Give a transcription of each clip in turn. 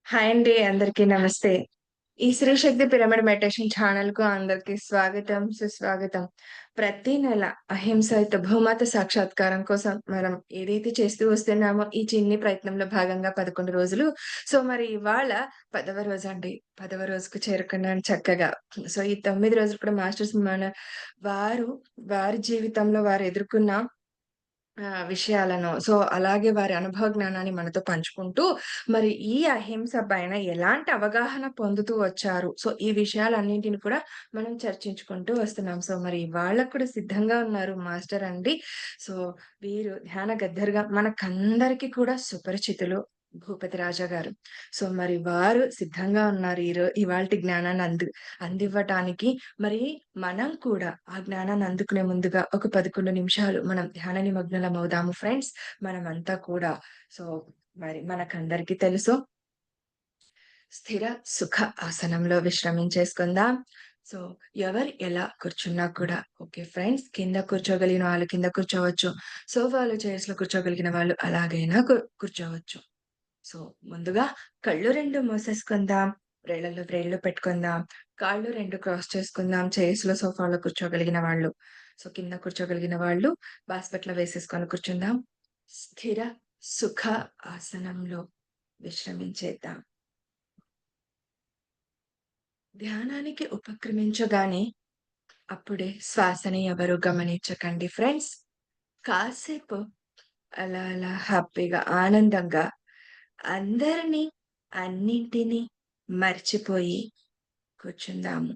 Hi అండి. అందరికీ నమస్తే. ఈ శ్రీ శక్తి పిరమిడ్ మెడిటేషన్ ఛానెల్‌కు అందరికీ స్వాగతం, సుస్వాగతం. ప్రతి నెల అహింసయుత భూమాత సాక్షాత్కారం కోసం మనం ఏదైతే చేస్తూ వస్తున్నామో ఈ చిన్ని ప్రయత్నంలో భాగంగా 11 రోజులు. మరి ఇవాళ 10వ రోజండి. 10వ రోజుకు చేరుకున్నాను చక్కగా. ఈ 9 రోజులు కూడా మాస్టర్స్ వారు వారి జీవితంలో వారు ఎదుర్కొన్న విషయాలను అలాగే వారి అనుభవ జ్ఞానాన్ని మనతో పంచుకుంటూ, మరి ఈ అహింస పైన ఎలాంటి అవగాహన పొందుతూ వచ్చారు. ఈ విషయాలన్నింటిని కూడా మనం చర్చించుకుంటూ వస్తున్నాం. మరి ఇవాళ కూడా సిద్ధంగా ఉన్నారు మాస్టర్ అండి. సో, వీరు ధ్యాన గద్దర్‌గా మనకందరికి కూడా సుపరిచితులు భూపతి రాజా గారు. మరి వారు సిద్ధంగా ఉన్నారు ఇవాల్టి జ్ఞానాన్ని అందివ్వటానికి. మరి మనం కూడా ఆ జ్ఞానాన్ని అందుకునే ముందుగా ఒక 11 నిమిషాలు మనం ధ్యాన నిమగ్నలమవుదాము ఫ్రెండ్స్. మనమంతా కూడా. సో, మరి మనకందరికీ తెలుసు స్థిర సుఖ ఆసనంలో విశ్రమించేసుకుందాం. సో, ఎవరు ఎలా కూర్చున్నా కూడా ఓకే ఫ్రెండ్స్. కింద కూర్చోగలిగిన వాళ్ళు కింద కూర్చోవచ్చు. సోఫాలో, చైర్స్‌లో కూర్చోగలిగిన వాళ్ళు అలాగైనా కూర్చోవచ్చు. సో, ముందుగా కళ్ళు 2 మూసేసుకుందాం. వేళ్ళలో వ్రేళ్ళు పెట్టుకుందాం. కాళ్ళు 2 క్రాస్ చేసుకుందాం. చైర్స్‌లో, సోఫాలో కూర్చోగలిగిన వాళ్ళు. కింద కూర్చోగలిగిన వాళ్ళు బాస్కెట్‌లో వేసేసుకొని కూర్చుందాం. స్థిర సుఖ ఆసనంలో విశ్రమించేద్దాం. ధ్యానానికి ఉపక్రమించగానే అప్పుడే శ్వాసని ఎవరు గమనించకండి ఫ్రెండ్స్. కాసేపు అలా అలా హ్యాపీగా, ఆనందంగా అందరిని, అన్నింటిని మర్చిపోయి కూర్చుందాము.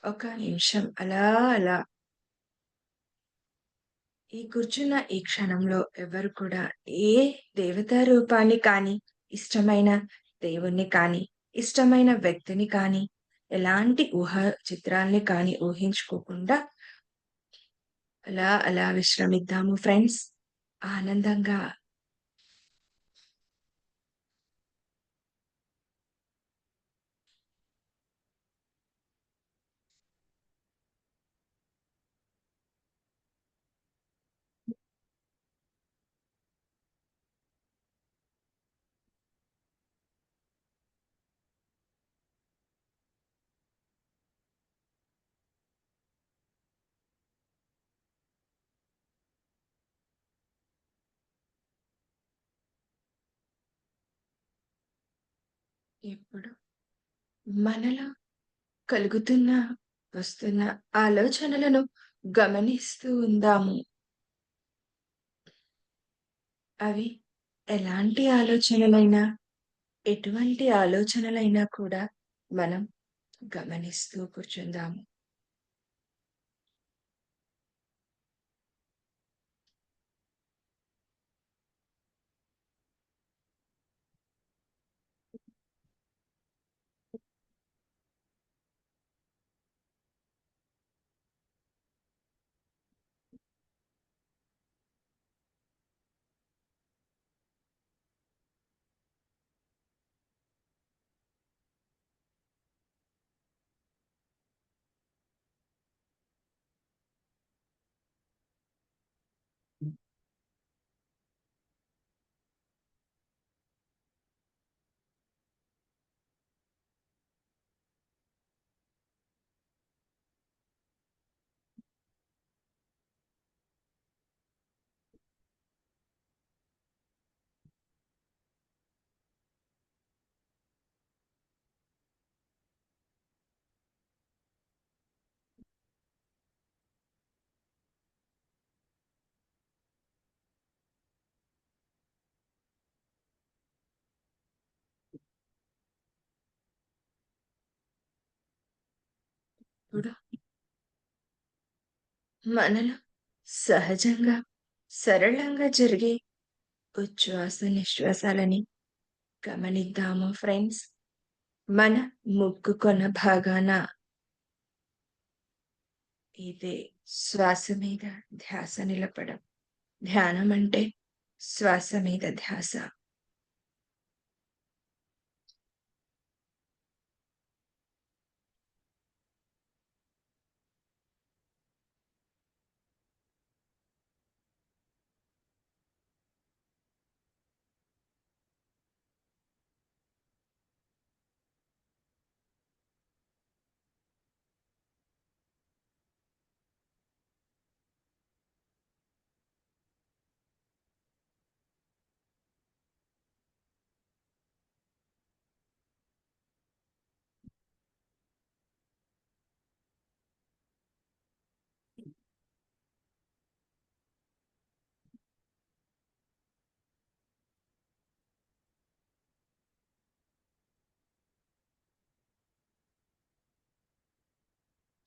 ఒక నిమిషం అలా అలా ఈ కూర్చున్న ఈ క్షణంలో ఎవరు కూడా ఏ దేవతా రూపాన్ని కానీ, ఇష్టమైన దేవుడిని కానీ, ఇష్టమైన వ్యక్తిని కానీ, ఎలాంటి చిత్రాల్ని కానీ ఊహించుకోకుండా అలా అలా విశ్రమిద్దాము ఫ్రెండ్స్. ఆనందంగా. ఇప్పుడు మనలో కలుగుతున్న, వస్తున్న ఆలోచనలను గమనిస్తూ ఉందాము. అవి ఎలాంటి ఆలోచనలైనా, ఎటువంటి ఆలోచనలైనా కూడా మనం గమనిస్తూ కూర్చుందాము. ఇప్పుడు మనలో సహజంగా, సరళంగా జరిగే ఉచ్ఛ్వాస, నిశ్వాసాలని గమనిద్దాము ఫ్రెండ్స్. మన ముక్కు కొన భాగాన ఇదే శ్వాస మీద ధ్యాస నిలపడం. ధ్యానం అంటే శ్వాస మీద ధ్యాస.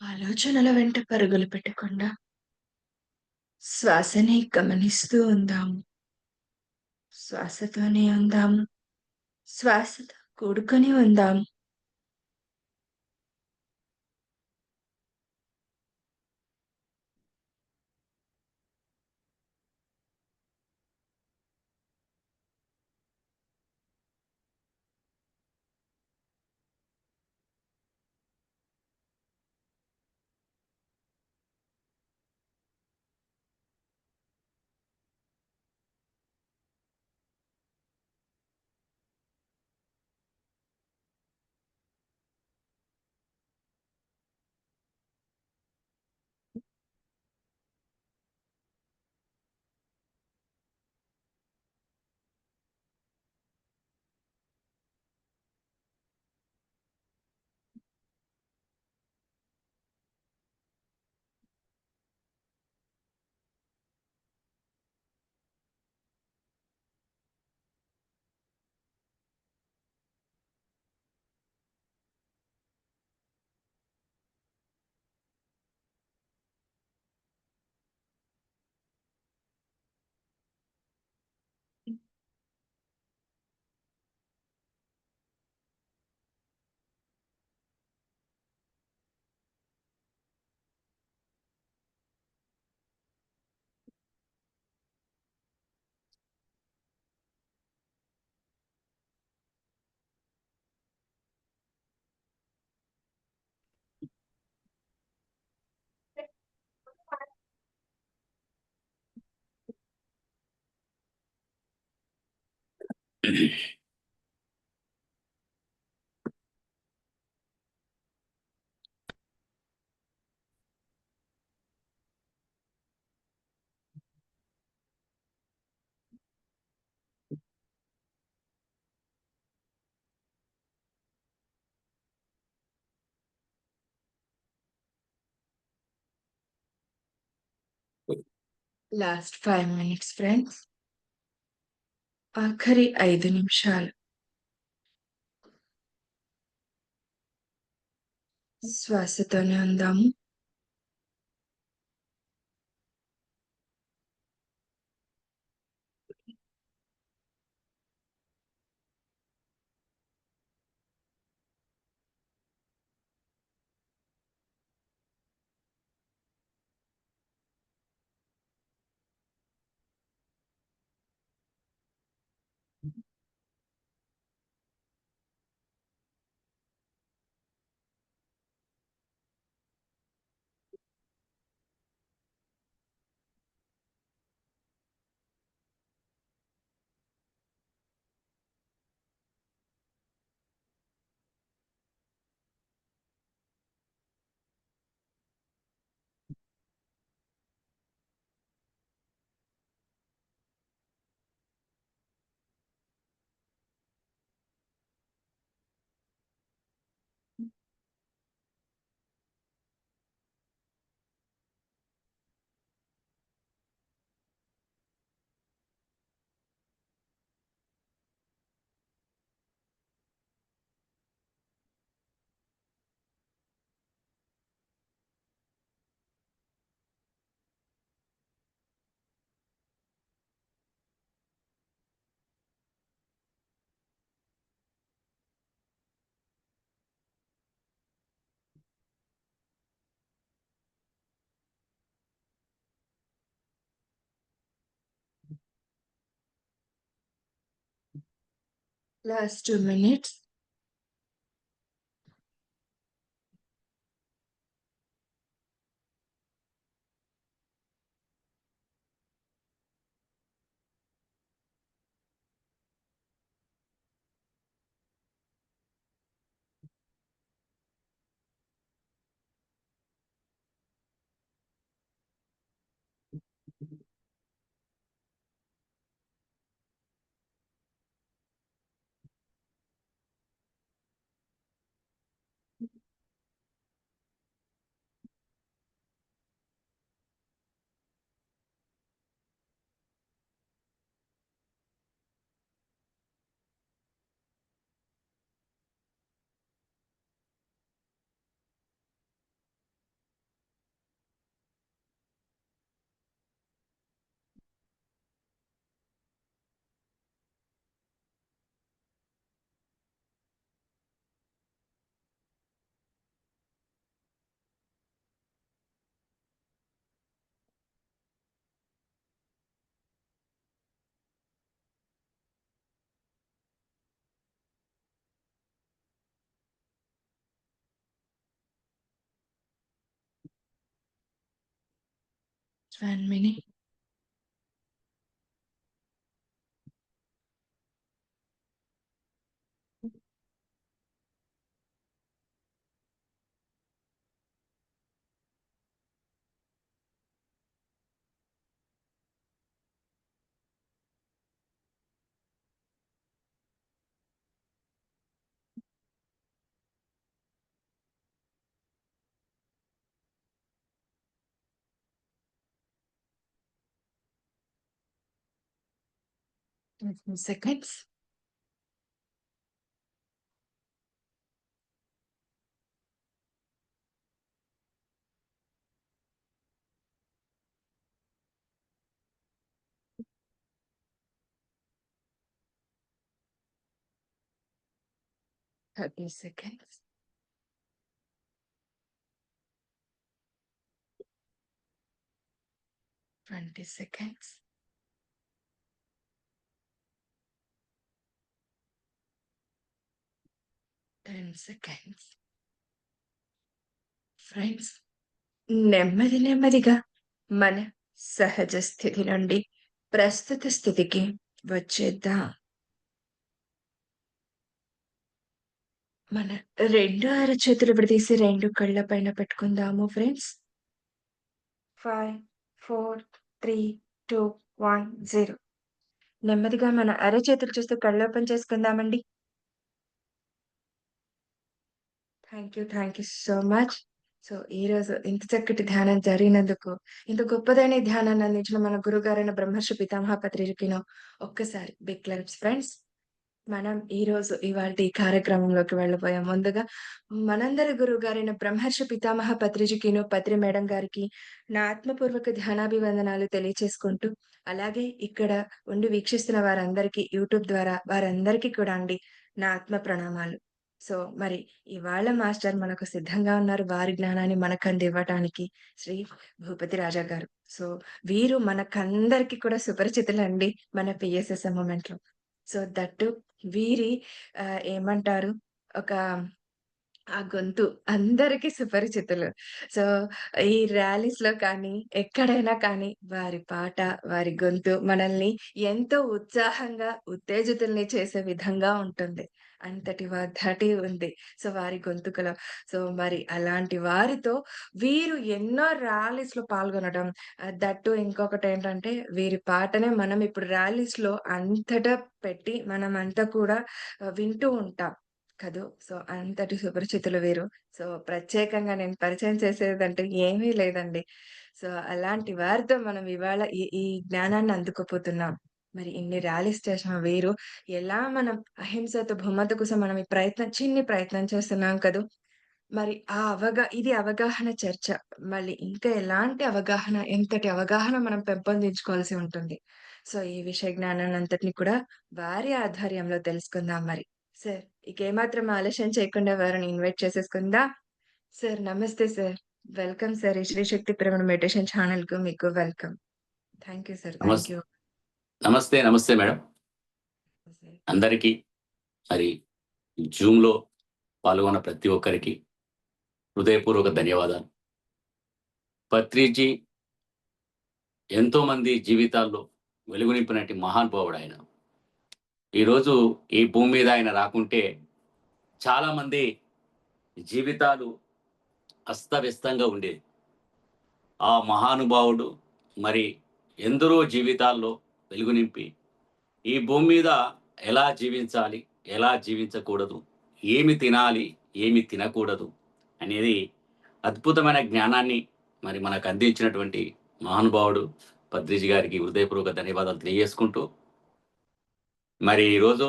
ఆలోచనల వెంట పరుగులు పెట్టకుండా శ్వాసని గమనిస్తూ ఉందాము. శ్వాసతోనే ఉందాము. శ్వాసతో కూడుకొని ఉందాం. Last 5 minutes friends. ఆఖరి 5 నిమిషాలు. శ్వాసతోనే ఉందాము. Last 2 minutes. 1 minute. Seconds. 30 seconds. Twenty seconds. 10 seconds. Friends, నెమ్మదిగా మన సహజ స్థితి నుండి ప్రస్తుత స్థితికి వచ్చేద్దాం. మన 2 అరచేతులు విడదీసి 2 కళ్ళ పైన పెట్టుకుందాము ఫ్రెండ్స్. 5, 4, 3, 2, 1, 0. నెమ్మదిగా మన అరచేతులు చూస్తూ కళ్ళు ఓపెన్ చేసుకుందామండి. Thank you so much. So, ఈరోజు ఇంత చక్కటి ధ్యానం జరిగినందుకు, ఇంత గొప్పదైన ఈ ధ్యానాన్ని అందించిన మన గురువుగారైన బ్రహ్మర్షి పితామహ పత్రిజికిను ఒక్కసారి బిగ్ క్లాప్స్ ఫ్రెండ్స్. మనం ఈరోజు ఇవాల్టి కార్యక్రమంలోకి వెళ్ళబోయే ముందుగా మనందరి గురువుగారైన బ్రహ్మర్షి పితామహ పత్రిజికిను, పత్రి మేడం గారికి నా ఆత్మపూర్వక ధ్యానాభివందనాలు తెలియచేసుకుంటూ, అలాగే ఇక్కడ ఉండి వీక్షిస్తున్న వారందరికీ యూట్యూబ్ ద్వారా వారందరికీ కూడా అండి నా ఆత్మ ప్రణామాలు. సో, మరి ఇవాళ మాస్టర్ మనకు సిద్ధంగా ఉన్నారు. వారి జ్ఞానాన్ని మనకందివ్వటానికి శ్రీ భూపతి రాజా గారు. సో, వీరు మనకందరికి కూడా సుపరిచితులండి మన పిఎస్ఎస్ఎం మూవ్‌మెంట్‌లో. సో, దట్ టూ వీరి ఏమంటారు ఒక ఆ గొంతు అందరికి సుపరిచితులు. సో, ఈ ర్యాలీస్‌లో కానీ, ఎక్కడైనా కానీ వారి పాట, వారి గొంతు మనల్ని ఎంతో ఉత్సాహంగా, ఉత్తేజితుల్ని చేసే విధంగా ఉంటుంది. అంతటి ధాటి ఉంది. సో, వారి గొంతుకలో. సో, మరి అలాంటి వారితో వీరు ఎన్నో ర్యాలీస్‌లో పాల్గొనడం, దట్ టూ ఇంకొకటేంటంటే వీరి పాటనే మనం ఇప్పుడు ర్యాలీస్‌లో అంతటా పెట్టి మనమంతా కూడా వింటూ ఉంటాం. కదూ! సో, అంతటి సుపరిచితులు వీరు. సో, ప్రత్యేకంగా నేను పరిచయం చేసేదంటూ ఏమీ లేదండి. సో, అలాంటి వారితో మనం ఇవాళ ఈ ఈ జ్ఞానాన్ని అందుకోపోతున్నాం. మరి ఇన్ని ర్యాలీస్ చేసిన వీరు ఎలా మనం అహింసతో భూమత కోసం మనం ఈ చిన్ని ప్రయత్నం చేస్తున్నాం కదూ! మరి ఇది అవగాహన చర్చ. మళ్ళీ ఇంకా ఎలాంటి అవగాహన, ఎంతటి అవగాహన మనం పెంపొందించుకోవాల్సి ఉంటుంది. సో, ఈ విషయ జ్ఞానాన్నంతటిని కూడా వారి ఆధ్వర్యంలో తెలుసుకుందాం మరి. సార్, ఇకేమాత్రం ఆలస్యం చేయకుండా వారిని ఇన్వైట్ చేసేసుకుందాం. సార్, నమస్తే సార్. Welcome sir. ఈ శ్రీ శక్తి పిరమిడ్ మెడిటేషన్ ఛానెల్‌కు మీకు వెల్కమ్. Thank you sir. నమస్ థాంక్ యూ. నమస్తే మేడం. సార్. అందరికీ మరి జూమ్‌లో పాల్గొన్న ప్రతి ఒక్కరికి హృదయపూర్వక ధన్యవాదాలు. పత్రిజీ ఎంతోమంది జీవితాల్లో వెలుగు నింపినట్టి మహానుభావుడాయన. ఈరోజు ఈ భూమి మీద ఆయన రాకుంటే చాలామంది జీవితాలు అస్తవ్యస్తంగా ఉండేది. ఆ మహానుభావుడు మరి ఎందరో జీవితాల్లో వెలుగు నింపి ఈ భూమి మీద ఎలా జీవించాలి, ఎలా జీవించకూడదు, ఏమి తినాలి, ఏమి తినకూడదు అనేది అద్భుతమైన జ్ఞానాన్ని మరి మనకు అందించినటువంటి మహానుభావుడు పత్రిజీ గారికి హృదయపూర్వక ధన్యవాదాలు తెలియజేసుకుంటూ, మరి ఈరోజు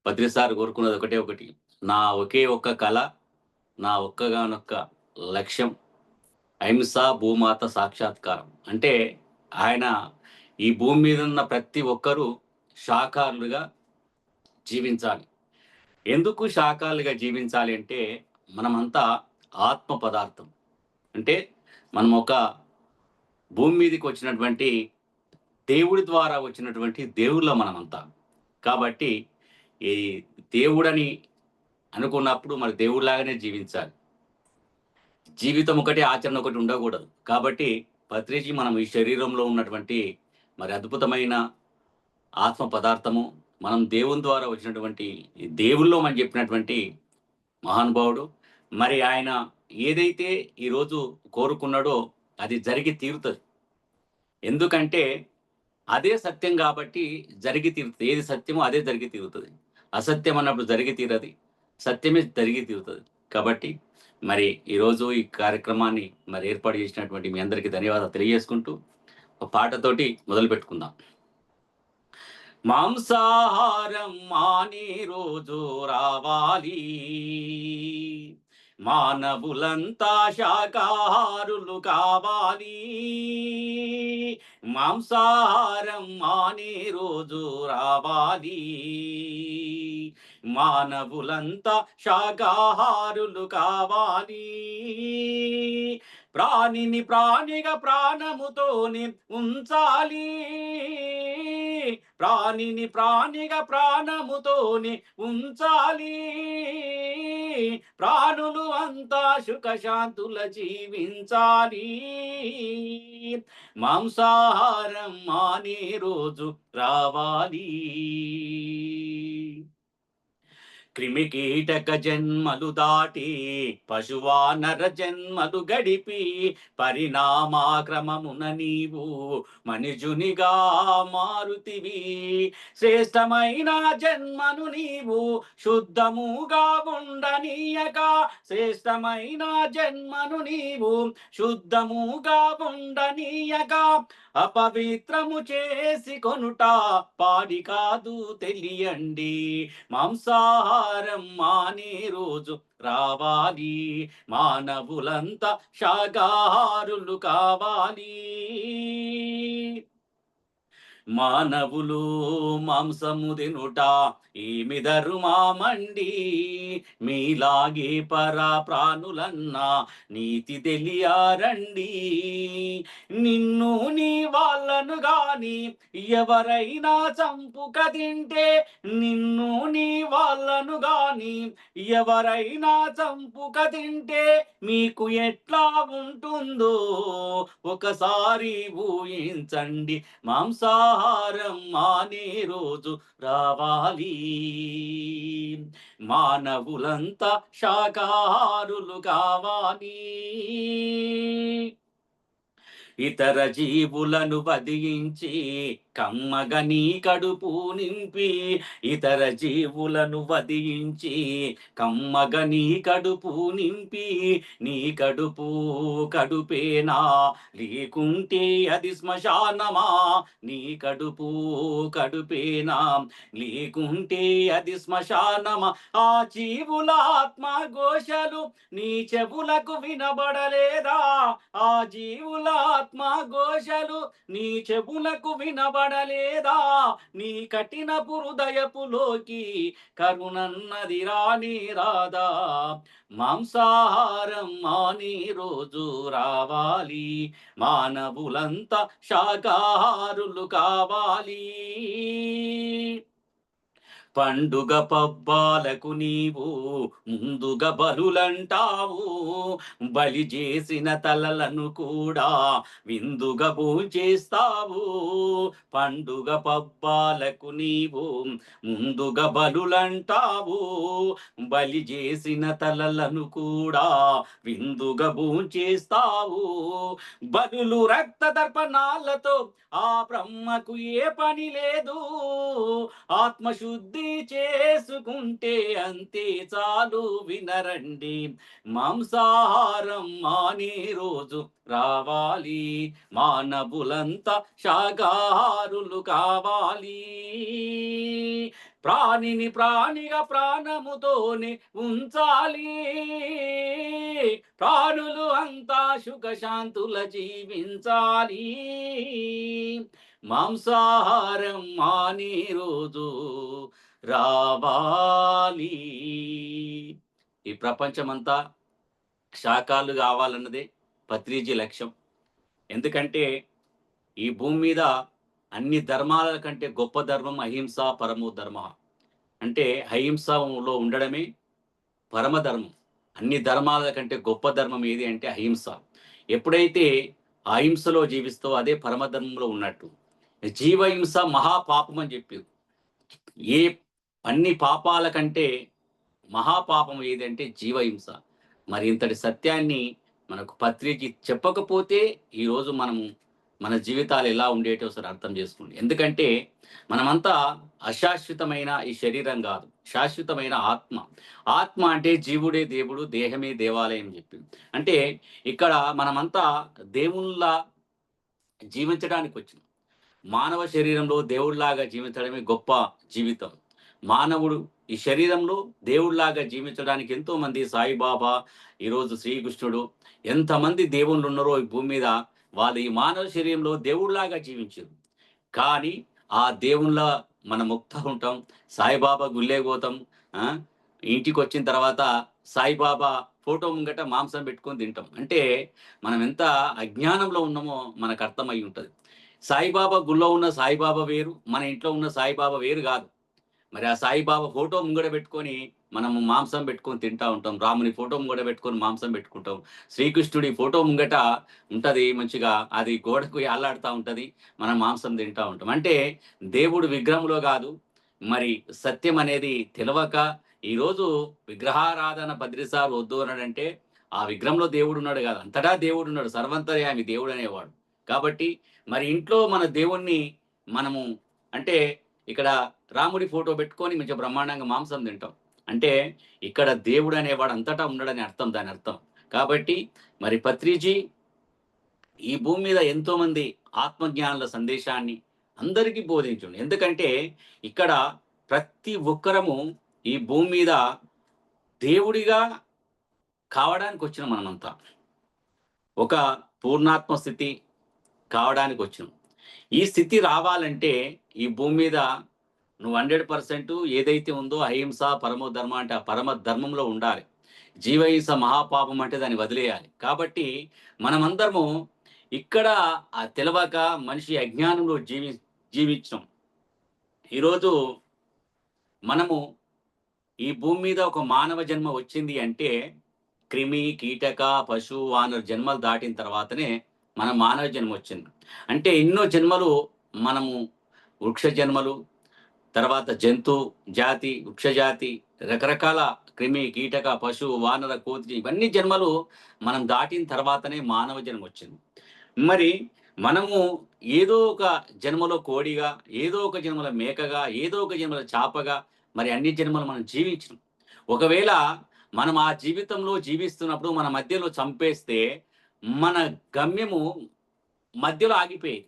పత్రి సార్ కోరుకున్నది ఒకటి, నా ఒకే ఒక్క కళ, నా ఒక్కగానొక్క లక్ష్యం అహింస భూమాత సాక్షాత్కారం. అంటే ఆయన ఈ భూమి మీద ఉన్న ప్రతి ఒక్కరూ శాకాహారులుగా జీవించాలి. ఎందుకు శాకాహారులుగా జీవించాలి అంటే మనమంతా ఆత్మ పదార్థం. అంటే మనం ఒక భూమి మీదకి వచ్చినటువంటి దేవుడి ద్వారా వచ్చినటువంటి దేవుళ్ళం మనమంతా. కాబట్టి ఈ దేవుడని అనుకున్నప్పుడు మరి దేవుడిలాగానే జీవించాలి. జీవితం ఒకటి, ఆచరణ ఒకటి ఉండకూడదు. కాబట్టి పత్రిజీ మనం ఈ శరీరంలో ఉన్నటువంటి మరి అద్భుతమైన ఆత్మ పదార్థము, మనం దేవుని ద్వారా వచ్చినటువంటి ఈ దేవుల్లో మనం చెప్పినటువంటి మహానుభావుడు. మరి ఆయన ఏదైతే ఈరోజు కోరుకున్నాడో అది జరిగి తీరుతుంది. ఎందుకంటే అదే సత్యం కాబట్టి జరిగి తీరుతుంది. ఏది సత్యమో అదే జరిగి తీరుతుంది. అసత్యం అన్నప్పుడు జరిగి తీరది. సత్యమే జరిగి తీరుతుంది. కాబట్టి మరి ఈరోజు ఈ కార్యక్రమాన్ని మరి ఏర్పాటు చేసినటువంటి మీ అందరికీ ధన్యవాదాలు తెలియజేసుకుంటూ ఒక పాటతోటి మొదలుపెట్టుకుందాం. మాంసాహారం మాని రోజు రావాలి, మానవులంతా శాకాహారులు కావాలి. మాంసాహారం మానే రోజు రావాలి, మానవులంతా శాకాహారులు కావాలి. ప్రాణిని ప్రాణిగా ప్రాణముతోని ఉంచాలి, ప్రాణిని ప్రాణిగా ప్రాణముతోని ఉంచాలి. ప్రాణులు అంతా సుఖశాంతుల జీవించాలి. మాంసాహారం మానే రోజు రావాలి. క్రిమికీటక జన్మలు దాటి పశువానర జన్మలు గడిపి పరిణామాక్రమమున నీవు మనుజునిగా మారుతివి. శ్రేష్టమైన జన్మను నీవు శుద్ధముగా ఉండనీయక, శ్రేష్టమైన జన్మను నీవు శుద్ధముగా ఉండనీయక, అపవిత్రము చేసి కొనుట పాడి కాదు తెలియండి. మాంసాహారం మానే రోజు రావాలి, మానవులంతా శాకాహారులు కావాలి. మానవులు మాంసము తినుట ఏమి ధర్మమండి, మీలాగే పరా ప్రాణులన్నా నీతి తెలియారండి. నిన్ను నీ వాళ్ళను గాని ఎవరైనా చంపుక తింటే, నిన్ను నీ వాళ్ళను గాని ఎవరైనా చంపుక తింటే మీకు ఎట్లా ఉంటుందో ఒకసారి ఊహించండి. మాంసాహారం మానే రోజు రావాలి, మానవులంతా శాకాహారులు కావాలి. ఇతర జీవులను వధించి కమ్మగని కడుపు నింపి, ఇతర జీవులను వధించి కమ్మగని కడుపు నింపి, నీ కడుపు కడుపేనా లేకుంటే అది శ్మశానమా? నీ కడుపు కడుపేనా లేకుంటే అది శ్మశానమా? ఆ జీవుల ఆత్మఘోషలు నీ చెవులకు వినబడలేదా? ఆ జీవుల ఆత్మఘోషలు నీ చెవులకు వినబడలేదా? నీ కఠినపు హృదయపులోకి కరుణన్నది రాని రాదా? మాంసాహారం మానే రోజు రావాలి, మానవులంతా శాకాహారులు కావాలి. పండుగ పబ్బాలకు నీవు ముందుగా బలులంటావు, బలి చేసిన తలలను కూడా విందుగా భోంచేస్తావు. పండుగ పబ్బాలకు నీవు ముందుగా బలులంటావు, బలి చేసిన తలలను కూడా విందుగా భోంచేస్తావు. బలులు రక్త దర్పణాలతో ఆ బ్రహ్మకు ఏ పని లేదు, ఆత్మశుద్ధి చేసుకుంటే అంతే చాలు వినరండి. మాంసాహారం మానే రోజు రావాలి, మానవులంతా శాకాహారులు కావాలి. ప్రాణిని ప్రాణిగా ప్రాణముతోనే ఉంచాలి, ప్రాణులు అంతా సుఖశాంతుల జీవించాలి. మాంసాహారం మానే రోజు రావాలి. ఈ ప్రపంచమంతా శాకాలు కావాలన్నదే పత్రిజీ లక్ష్యం. ఎందుకంటే ఈ భూమి మీద అన్ని ధర్మాల కంటే గొప్ప ధర్మం అహింస పరమో ధర్మ. అంటే అహింసలో ఉండడమే పరమధర్మం. అన్ని ధర్మాల కంటే గొప్ప ధర్మం ఏది అంటే అహింస. ఎప్పుడైతే అహింసలో జీవిస్తూ అదే పరమధర్మంలో ఉన్నట్టు. జీవహింస మహాపాపం అని చెప్పారు. ఏ అన్ని పాపాల కంటే మహాపాపం ఏదంటే జీవహింస. మరి ఇంతటి సత్యాన్ని మనకు పత్రిక చెప్పకపోతే ఈరోజు మనము మన జీవితాలు ఎలా ఉండేటో ఒకసారి అర్థం చేసుకోండి. ఎందుకంటే మనమంతా అశాశ్వతమైన ఈ శరీరం కాదు. శాశ్వతమైన ఆత్మ. ఆత్మ అంటే జీవుడే దేవుడు, దేహమే దేవాలయం చెప్పింది. అంటే ఇక్కడ మనమంతా దేవునిలా జీవించడానికి వచ్చినాం. మానవ శరీరంలో దేవుడిలాగా జీవించడమే గొప్ప జీవితం. మానవుడు ఈ శరీరంలో దేవుడిలాగా జీవించడానికి ఎంతోమంది సాయిబాబా, ఈరోజు శ్రీకృష్ణుడు ఎంతమంది దేవుళ్ళున్నారో ఈ భూమి మీద వాళ్ళు ఈ మానవ శరీరంలో దేవుడిలాగా జీవించారు. కానీ ఆ దేవుళ్ళ మనం ముక్త ఉంటాం. సాయిబాబా గుళ్ళే పోతాం. ఆ! ఇంటికొచ్చిన తర్వాత సాయిబాబా ఫోటో ముంగట మాంసం పెట్టుకొని తింటాం. అంటే మనం ఎంత అజ్ఞానంలో ఉన్నామో మనకు అర్థమై ఉంటది. సాయిబాబా గుళ్ళో ఉన్న సాయిబాబా వేరు, మన ఇంట్లో ఉన్న సాయిబాబా వేరు గాదు. మరి ఆ సాయిబాబా ఫోటో ముంగడ పెట్టుకొని మనము మాంసం పెట్టుకొని తింటా ఉంటాం. రాముని ఫోటో ముంగడ పెట్టుకొని మాంసం పెట్టుకుంటాం. శ్రీకృష్ణుడి ఫోటో ముంగట ఉంటది మంచిగా. అది గోడకు ఏలాడుతా ఉంటది. మనం మాంసం తింటా ఉంటాం. అంటే దేవుడు విగ్రహంలో గాదు. మరి సత్యం అనేది తెలవక ఈరోజు విగ్రహారాధన బద్రిసార్ వద్దు అన్నాడంటే ఆ విగ్రహంలో దేవుడున్నాడు గాదు. అంతటా దేవుడున్నాడు. సర్వంతర్యామి దేవుడనేవాడు. కాబట్టి మరి ఇంట్లో మన దేవుణ్ణి మనము అంటే ఇక్కడ రాముడి ఫోటో పెట్టుకొని మంచిగా బ్రహ్మాండంగా మాంసం తింటాం. అంటే ఇక్కడ దేవుడు అనేవాడు అంతటా ఉన్నాడని అర్థం దాని అర్థం. కాబట్టి మరి పత్రిజీ ఈ భూమి మీద ఎంతోమంది ఆత్మజ్ఞానుల సందేశాన్ని అందరికీ బోధించుండు. ఎందుకంటే ఇక్కడ ప్రతి ఒక్కరము ఈ భూమి మీద దేవుడిగా కావడానికి వచ్చిన మనమంతా. ఒక పూర్ణాత్మ స్థితి కావడానికి వచ్చినాం. ఈ స్థితి రావాలంటే ఈ భూమి మీద నువ్వు 100% ఏదైతే ఉందో అహింస పరమో ధర్మ అంటే ఆ పరమ ధర్మంలో ఉండాలి. జీవహింస మహాపాపం అంటే దాన్ని వదిలేయాలి. కాబట్టి మనమందరము ఇక్కడ ఆ తెలవక మనిషి అజ్ఞానంలో జీవించాం. ఈరోజు మనము ఈ భూమి మీద ఒక మానవ జన్మ వచ్చింది అంటే క్రిమి, కీటక, పశు, వానర జన్మలు దాటిన తర్వాతనే మన మానవ జన్మ వచ్చింది. అంటే ఎన్నో జన్మలు మనము వృక్ష జన్మలు, తర్వాత జంతు జాతి, వృక్ష జాతి, రకరకాల క్రిమి, కీటక, పశు, వానర, కోతి ఇవన్నీ జన్మలు మనం దాటిన తర్వాతనే మానవ జన్మ వచ్చింది. మరి మనము ఏదో ఒక జన్మలో కోడిగా, ఏదో ఒక జన్మలో మేకగా, ఏదో ఒక జన్మలో చాపగా మరి అన్ని జన్మలు మనం జీవించినాం. ఒకవేళ మనం ఆ జీవితంలో జీవిస్తున్నప్పుడు మన మధ్యలో చంపేస్తే మన గమ్యము మధ్యలో ఆగిపోయేది.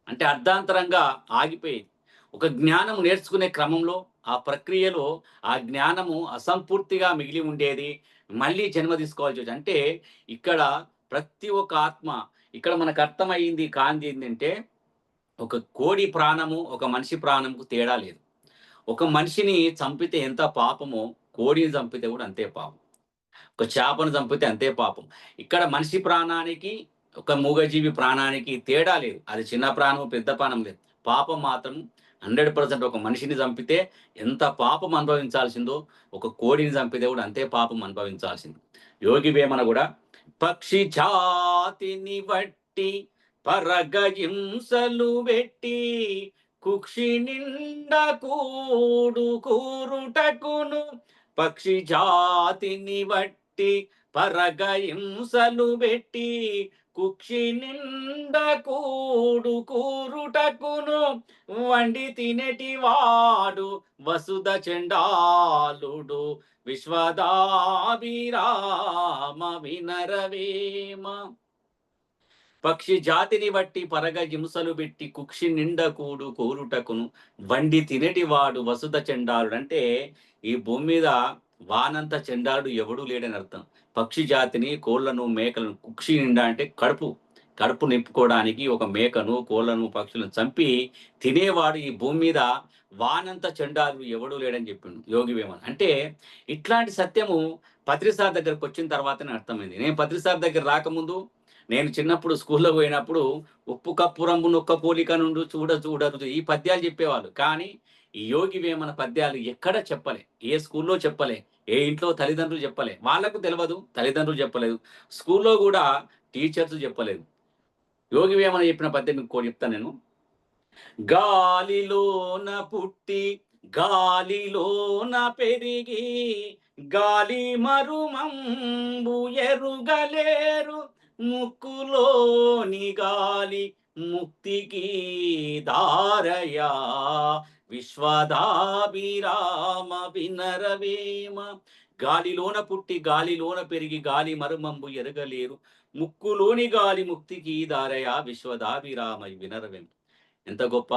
అంటే అర్ధాంతరంగా ఆగిపోయేది. ఒక జ్ఞానం నేర్చుకునే క్రమంలో ఆ ప్రక్రియలో ఆ జ్ఞానము అసంపూర్తిగా మిగిలి ఉండేది. మళ్ళీ జన్మ తీసుకోవాల్సి వచ్చేది. అంటే ఇక్కడ ప్రతి ఒక్క ఆత్మ ఇక్కడ మనకు అర్థమయ్యింది కాంది ఏంటంటే ఒక కోడి ప్రాణము, ఒక మనిషి ప్రాణంకు తేడా లేదు. ఒక మనిషిని చంపితే ఎంత పాపమో కోడిని చంపితే కూడా అంతే పాపం. ఒక చేపను చంపితే అంతే పాపం. ఇక్కడ మనిషి ప్రాణానికి, ఒక మూగజీవి ప్రాణానికి తేడా లేదు. అది చిన్న ప్రాణం, పెద్ద ప్రాణం లేదు. పాపం మాత్రం 100% ఒక మనిషిని చంపితే ఎంత పాపం అనుభవించాల్సిందో, ఒక కోడిని చంపితే కూడా అంతే పాపం అనుభవించాల్సింది. యోగి వేమన కూడా పక్షి జాతిని వట్టి పరగహింసలు వెట్టి కుక్షి నిండా కూడు కూరుటకును పక్షి జాతిని వట్టి పరగహింసలు వెట్టి కుక్షి నిండా కూడు కూరుటకును వండి తినేటి వాడు వసుధ చండాలుడు విశ్వదాభిరామ వినరవేమ. పక్షి జాతిని బట్టి పరగ హింసలు పెట్టి కుక్షి నిండా కూడు కోరుటకును వండి తినేటి వాడు వసుధ చండాలుడు. అంటే ఈ భూమి మీద వానంత చండాలుడు ఎవడూ లేడని అర్థం. పక్షి జాతిని, కోళ్లను, మేకలను కుక్షి నిండా అంటే కడుపు నింపుకోవడానికి ఒక మేకను, కోళ్లను, పక్షులను చంపి తినేవాడు ఈ భూమి మీద వానంత చండాలుడు ఎవడూ లేడని చెప్పిండు యోగి వేమన. అంటే ఇట్లాంటి సత్యము పత్రిసార్ దగ్గరకు వచ్చిన తర్వాతనే అర్థమైంది. నేను పత్రిసార్ దగ్గర రాకముందు నేను చిన్నప్పుడు స్కూల్లో పోయినప్పుడు ఉప్పు కప్పు రంగు నొక్క పోలిక నుండి చూడరు ఈ పద్యాలు చెప్పేవాళ్ళు. కానీ ఈ యోగి వేమన పద్యాలు ఎక్కడ చెప్పలే, ఏ స్కూల్లో చెప్పలే, ఏ ఇంట్లో తల్లిదండ్రులు చెప్పలే. వాళ్ళకు తెలియదు, తల్లిదండ్రులు చెప్పలేదు, స్కూల్లో కూడా టీచర్స్ చెప్పలేదు. యోగి వేమన చెప్పిన పద్యం ఇంకోటి చెప్తాను నేను. గాలిలోన పుట్టి గాలిలోన పెరిగి గాలి మరుమంబు ఎరుగలేరు, ముక్కులోని గాలి ముక్తికి దారయా, విశ్వదాభిరామ వినరవేమ. గాలిలోన పుట్టి గాలిలోన పెరిగి గాలి మరుమంబు ఎరగలేరు, ముక్కులోని గాలి ముక్తికి దారయా, విశ్వదాభిరామ వినరవేమ. ఎంత గొప్ప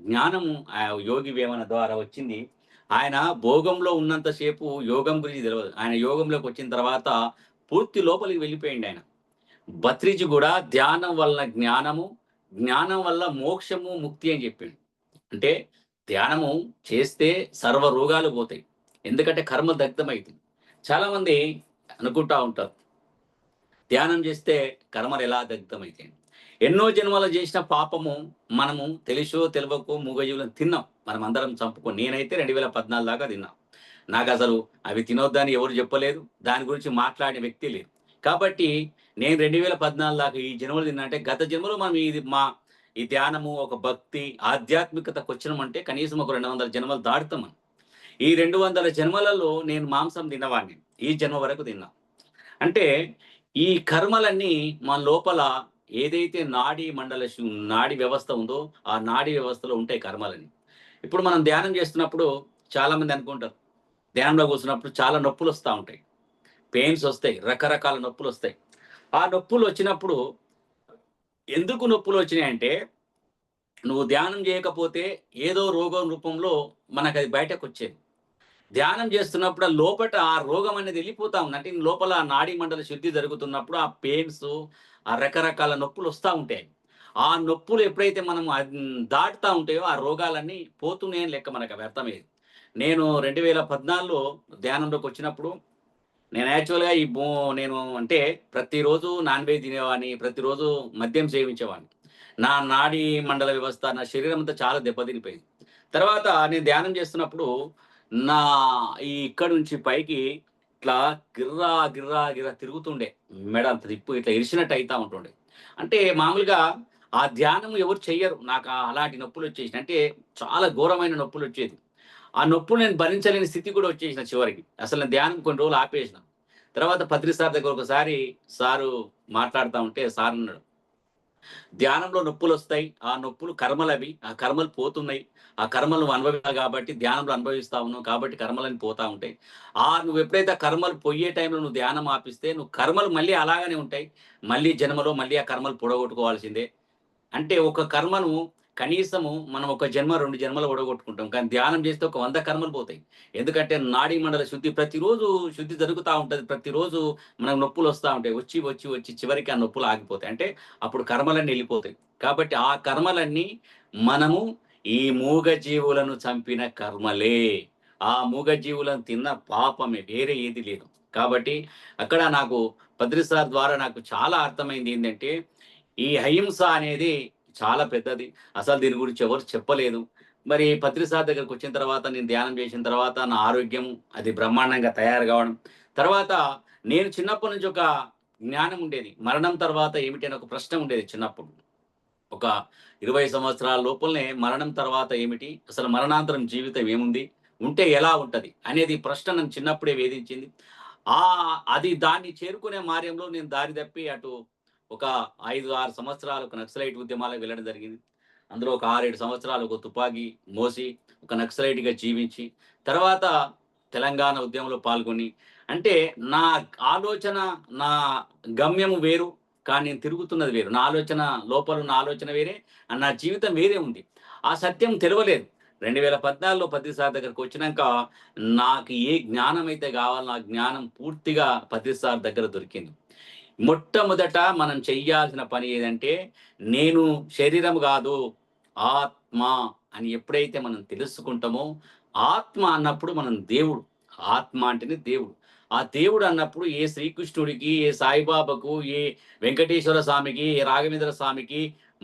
జ్ఞానము ఆ యోగి వేమన ద్వారా వచ్చింది. ఆయన భోగంలో ఉన్నంతసేపు యోగం గురించి తెలవదు. ఆయన యోగంలోకి వచ్చిన తర్వాత పూర్తి లోపలికి వెళ్ళిపోయిండు ఆయన. భత్రిజి కూడా ధ్యానం వల్ల జ్ఞానము, జ్ఞానం వల్ల మోక్షము, ముక్తి అని చెప్పిండు. అంటే ధ్యానము చేస్తే సర్వ రోగాలు పోతాయి. ఎందుకంటే కర్మ దగ్ధమైతుంది. చాలామంది అనుకుంటా ఉంటారు, ధ్యానం చేస్తే కర్మలు ఎలా దగ్ధమైతాయి. ఎన్నో జన్మలు చేసిన పాపము మనము తెలుసో తెలియకో మూగజీవులను తిన్నాం. మనం అందరం చంపుకో. నేనైతే 2014 దాకా తిన్నా. నాకు అసలు అవి తినొద్దని ఎవరు చెప్పలేదు, దాని గురించి మాట్లాడే వ్యక్తి లేదు. కాబట్టి నేను 2014 దాకా ఈ జన్మలు తిన్నా అంటే, గత జన్మలో మనం ఈ ధ్యానము, ఒక భక్తి, ఆధ్యాత్మికతకు వచ్చినామంటే కనీసం ఒక 200 జన్మలు దాటుతాం మనం. ఈ 200 జన్మలలో నేను మాంసం తిన్నవాడిని, ఈ జన్మ వరకు తిన్నా. అంటే ఈ కర్మలన్నీ మన లోపల ఏదైతే నాడీ వ్యవస్థ ఉందో ఆ నాడీ వ్యవస్థలో ఉంటాయి కర్మలని. ఇప్పుడు మనం ధ్యానం చేస్తున్నప్పుడు చాలా మంది అనుకుంటారు, ధ్యానంలో కూర్చున్నప్పుడు చాలా నొప్పులు వస్తూ ఉంటాయి, పెయిన్స్ వస్తాయి, రకరకాల నొప్పులు వస్తాయి. ఆ నొప్పులు వచ్చినప్పుడు ఎందుకు నొప్పులు వచ్చినాయంటే, నువ్వు ధ్యానం చేయకపోతే ఏదో రోగం రూపంలో మనకు అది బయటకు వచ్చేది. ధ్యానం చేస్తున్నప్పుడు ఆ లోపట ఆ రోగం అనేది వెళ్ళిపోతా ఉంది. అంటే లోపల నాడీ మండల శుద్ధి జరుగుతున్నప్పుడు ఆ పెయిన్స్, ఆ రకరకాల నొప్పులు వస్తూ ఉంటాయి. ఆ నొప్పులు ఎప్పుడైతే మనం దాటుతా ఉంటాయో ఆ రోగాలన్నీ పోతున్నాయి అని లెక్క, మనకు అవి అర్థమయ్యేది. నేను 2014లో ధ్యానంలోకి వచ్చినప్పుడు నేను యాక్చువల్‌గా నేను అంటే ప్రతిరోజు నాన్ వెజ్ తినేవాడిని, ప్రతిరోజు మద్యం సేవించేవాడిని. నా నాడీ మండల వ్యవస్థ, నా శరీరం అంతా చాలా దెబ్బతినిపోయింది. తర్వాత నేను ధ్యానం చేస్తున్నప్పుడు నా ఇక్కడి నుంచి పైకి ఇట్లా గిర్రా, గిర్రా, గిర్రా తిరుగుతుండే. మెడ అంత తిప్పు ఇట్లా ఇరిసినట్టు అయితా ఉంటుండే. అంటే మామూలుగా ఆ ధ్యానం ఎవరు చెయ్యరు. నాకు అలాంటి నొప్పులొచ్చేసినాయి. అంటే చాలా ఘోరమైన నొప్పులొచ్చేది. ఆ నొప్పులు నేను భరించలేని స్థితి కూడా వచ్చేసిన చివరికి. అసలు నేను ధ్యానం కొన్ని రోజులు ఆపేసిన. తర్వాత పత్రి సార్ దగ్గర ఒకసారి సారు మాట్లాడుతా ఉంటే సార్ అన్నాడు, ధ్యానంలో నొప్పులొస్తాయి. ఆ నొప్పులు కర్మలవి. ఆ కర్మలు పోతున్నాయి. ఆ కర్మలు నువ్వు అనుభవించాలి కాబట్టి ధ్యానంలో అనుభవిస్తా ఉన్నావు. కాబట్టి కర్మలని పోతా ఉంటాయి. నువ్వెప్పుడైతే ఆ కర్మలు పోయే టైంలో నువ్వు ధ్యానం ఆపిస్తే నువ్వు కర్మలు మళ్ళీ అలాగనే ఉంటాయి. మళ్ళీ జన్మలో మళ్ళీ ఆ కర్మలు పొడగొట్టుకోవాల్సిందే. అంటే ఒక కర్మను కనీసము మనం ఒక జన్మ, 2 జన్మలు ఓడగొట్టుకుంటాం. కానీ ధ్యానం చేస్తే ఒక 100 కర్మలు పోతాయి. ఎందుకంటే నాడీ మండల శుద్ధి ప్రతిరోజు శుద్ధి జరుగుతా ఉంటది. ప్రతిరోజు మనకు నొప్పులొస్తా ఉంటాయి. వచ్చి, వచ్చి, వచ్చి చివరికి ఆ నొప్పులు ఆగిపోతాయి. అంటే అప్పుడు కర్మలన్నీ ఎళ్ళిపోతాయి. కాబట్టి ఆ కర్మలన్నీ మనము ఈ మూగజీవులను చంపిన కర్మలే. ఆ మూగజీవులను తిన్న పాపమే. వేరే ఏది లేదు. కాబట్టి అక్కడ నాకు పత్రి సార్ ద్వారా నాకు చాలా అర్థమైంది ఏందంటే, ఈ అహింస అనేది చాలా పెద్దది. అసలు దీని గురించి ఎవరు చెప్పలేదు. మరి పత్రి సార్ దగ్గరకొచ్చిన తర్వాత, నేను ధ్యానం చేసిన తర్వాత నా ఆరోగ్యం అది బ్రహ్మాండంగా తయారు కావడం. తర్వాత నేను చిన్నప్పటి నుంచి ఒక జ్ఞానం ఉండేది. మరణం తర్వాత ఏమిటి అని ఒక ప్రశ్న ఉండేది చిన్నప్పుడు. ఒక 20 సంవత్సరాల లోపులనే మరణం తర్వాత ఏమిటి? అసలు మరణాంతరం జీవితం ఏముంది? ఉంటే ఎలా ఉంటది? అనేది ప్రశ్న నన్ను చిన్నప్పుడే వేధించింది. దాన్ని చేరుకునే మార్గంలో నేను దారి తప్పి అటు ఒక 5, 6 సంవత్సరాలు ఒక నక్సలైట్ ఉద్యమాలకు వెళ్ళడం జరిగింది. అందులో ఒక 6, 7 సంవత్సరాలు ఒక తుపాకీ మోసి, ఒక నక్సలైట్‌గా జీవించి, తర్వాత తెలంగాణ ఉద్యమంలో పాల్గొని, అంటే నా ఆలోచన, నా గమ్యం వేరు. కానీ నేను తిరుగుతున్నది వేరు. నా ఆలోచన లోపల ఉన్న ఆలోచన వేరే. నా జీవితం వేరే ఉంది. ఆ సత్యం తెలవలేదు. 2014లో పత్రి సార్ దగ్గరకొచ్చినంక నాకు ఏ జ్ఞానం అయితే గావాలో ఆ జ్ఞానం పూర్తిగా పత్రి సార్ దగ్గర దొరికింది. మొట్టమొదట మనం చెయ్యాల్సిన పని ఏదంటే, నేను శరీరం గాదు, ఆత్మ అని ఎప్పుడైతే మనం తెలుసుకుంటామో, ఆత్మ అన్నప్పుడు మనం దేవుడు. ఆత్మ అంటేనే దేవుడు. ఆ దేవుడు అన్నప్పుడు ఏ శ్రీకృష్ణుడికి, ఏ సాయిబాబాకు, ఏ వెంకటేశ్వర స్వామికి, ఏ రాఘవేంద్ర స్వామికి